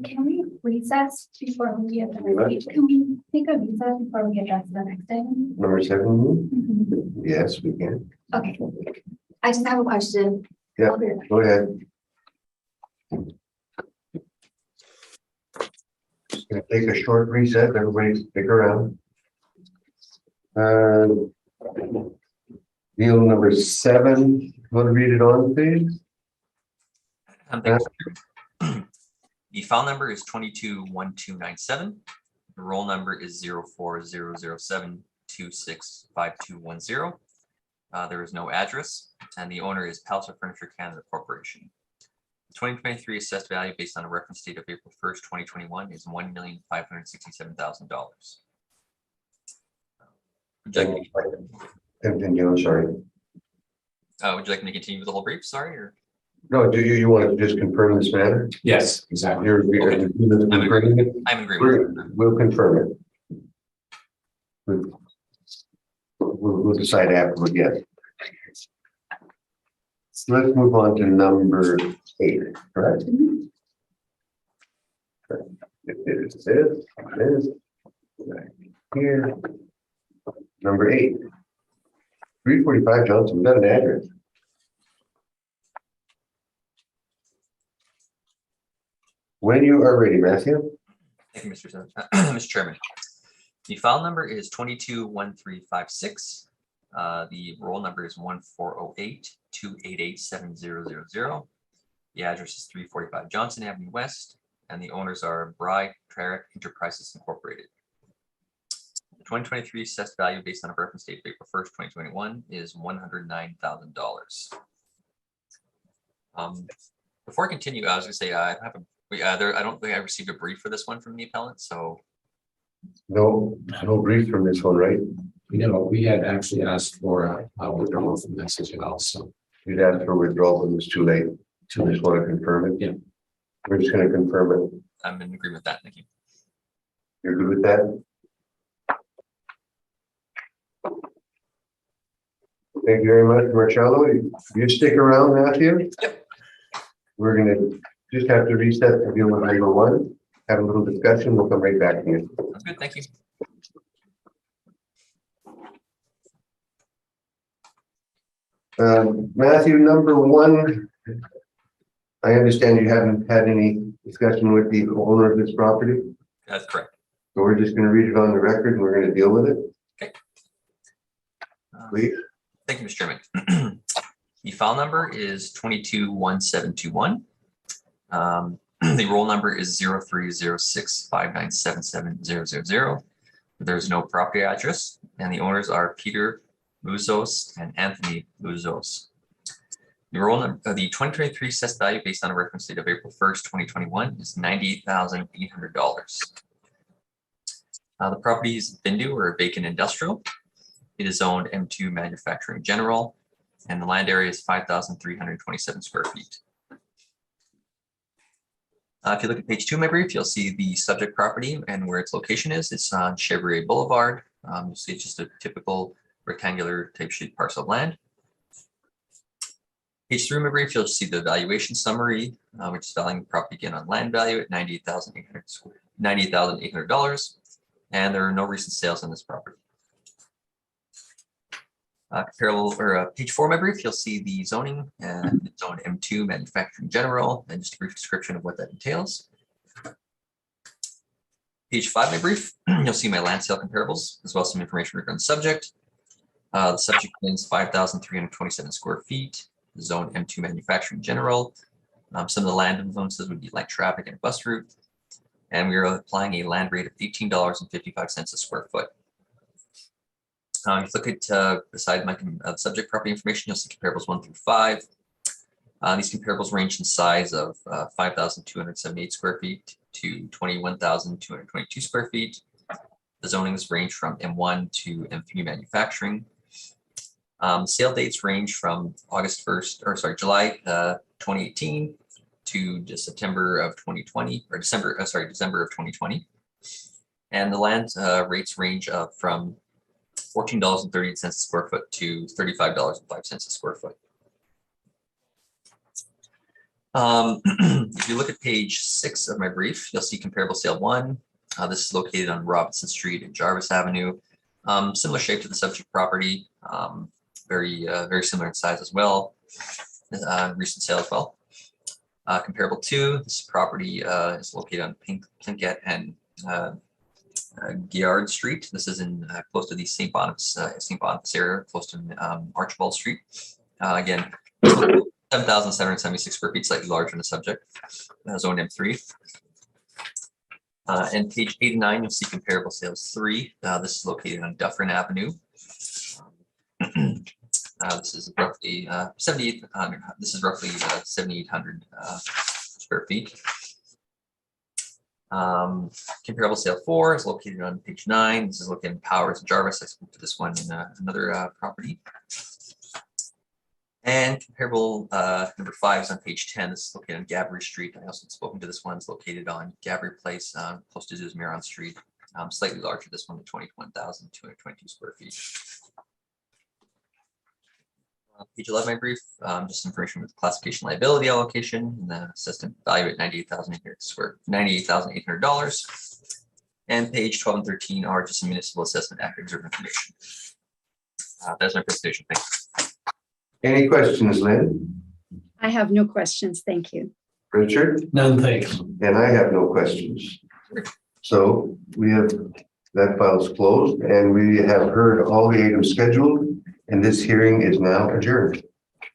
Can we recess before we get the next? Can we take a recess before we address the next item? Number 7. Mhm. Yes, we can. Okay. I just have a question. Yeah. Okay. Go ahead. Just gonna take a short reset. Everybody stick around. Deal number 7. Want to read it on, please? Thank you. The file number is 221297. The roll number is 0400726521. There is no address, and the owner is Palliser Furniture Canada Corporation. The 2023 assessed value based on a reference date of April 1st, 2021 is $1,567,000. Would you Continue, I'm sorry. would you like me to continue with the whole brief? Sorry, or No, do you want to just confirm this matter? Yes, exactly. You're confirming it? I'm in agreement. We'll confirm it. We'll decide afterward, yes. So let's move on to number 8, correct? It is right here. Number 8. 345 Johnson, we got an address. When you are ready, Matthew. Thank you, Mr. Chairman. The file number is 221356. The roll number is 1408-288-7000. The address is 345 Johnson Avenue West, and the owners are Bry Trarick Enterprises Incorporated. The 2023 assessed value based on a reference date of April 1st, 2021 is $109,000. Before I continue, I was gonna say, I have I don't think I received a brief for this one from the appellant, so. No brief from this one, right? We had actually asked for a withdrawal from this as well, so. You'd asked for withdrawal, but it was too late. So I just want to confirm it. Yeah. We're just going to confirm it. I'm in agreement with that, thank you. You're good with that? Thank you very much, Marcello. You stick around, Matthew. Yep. We're gonna just have to reset to deal with number one, have a little discussion. We'll come right back to you. That's good, thank you. Matthew, number one, I understand you haven't had any discussion with the owner of this property, That's correct. so we're just gonna read it on the record and we're gonna deal with it, please. Thank you, Mr. Chairman. The file number is 221721. The roll number is 0306597700. There's no property address, and the owners are Peter Luzos and Anthony Luzos. The roll number, the 2023 assessed value based on a reference date of April 1st, 2021 is $98,800. The property is Bindu or vacant industrial. It is zoned M2 manufacturing general, and the land area is 5,327 square feet. If you look at page 2 of my brief, you'll see the subject property and where its location is. It's on Chevrier Boulevard. You'll see it's just a typical rectangular type sheet parcel of land. Page 3 of my brief, you'll see the valuation summary, which is valuing the property again on land value at $98,800, and there are no recent sales on this property. Comparable or page 4 of my brief, you'll see the zoning and it's zone M2 manufacturing general, and just a brief description of what that entails. Page 5 of my brief, you'll see my land sale comparables, as well as some information regarding the subject. The subject is 5,327 square feet, zone M2 manufacturing general. Some of the land influences would be light traffic and bus route. And we are applying a land rate of $18.55 a square foot. If you look at beside my subject property information, you'll see comparables 1 through 5. These comparables range in size of 5,278 square feet to 21,222 square feet. The zonings range from M1 to M3 manufacturing. Sale dates range from July 2018 to September of 2020, or December of 2020. And the land rates range from $14.38 a square foot to $35.05 a square foot. If you look at page 6 of my brief, you'll see comparable sale 1. This is located on Robinson Street and Jarvis Avenue. Similar shape to the subject property, very similar in size as well. Recent sale as well. Comparable 2, this property is located on Plinkett and Giard Street. This is in close to the St. Boniface area, close to Archibald Street. Again, 7,776 square feet, slightly larger than the subject, zone M3. And page 8 and 9, you'll see comparable sales 3. This is located on Dufferin Avenue. This is roughly 7,800. This is roughly 7,800 square feet. Comparable sale 4 is located on page 9. This is located in Powers and Jarvis. I spoke to this one in another property. And comparable number 5 is on page 10. This is located on Gabry Street. I also spoken to this one. It's located on Gabry Place, close to Zuzmiron Street. Slightly larger. This one, 21,222 square feet. Page 11 of my brief, just information with classification liability allocation and the assessment value at $98,800. And page 12 and 13 are just some municipal assessment act reserve information. That's my presentation. Thanks. Any questions, Lynn? I have no questions. Thank you. Richard? None, thanks. And I have no questions. So we have, that file is closed and we have heard all the items scheduled, and this hearing is now adjourned.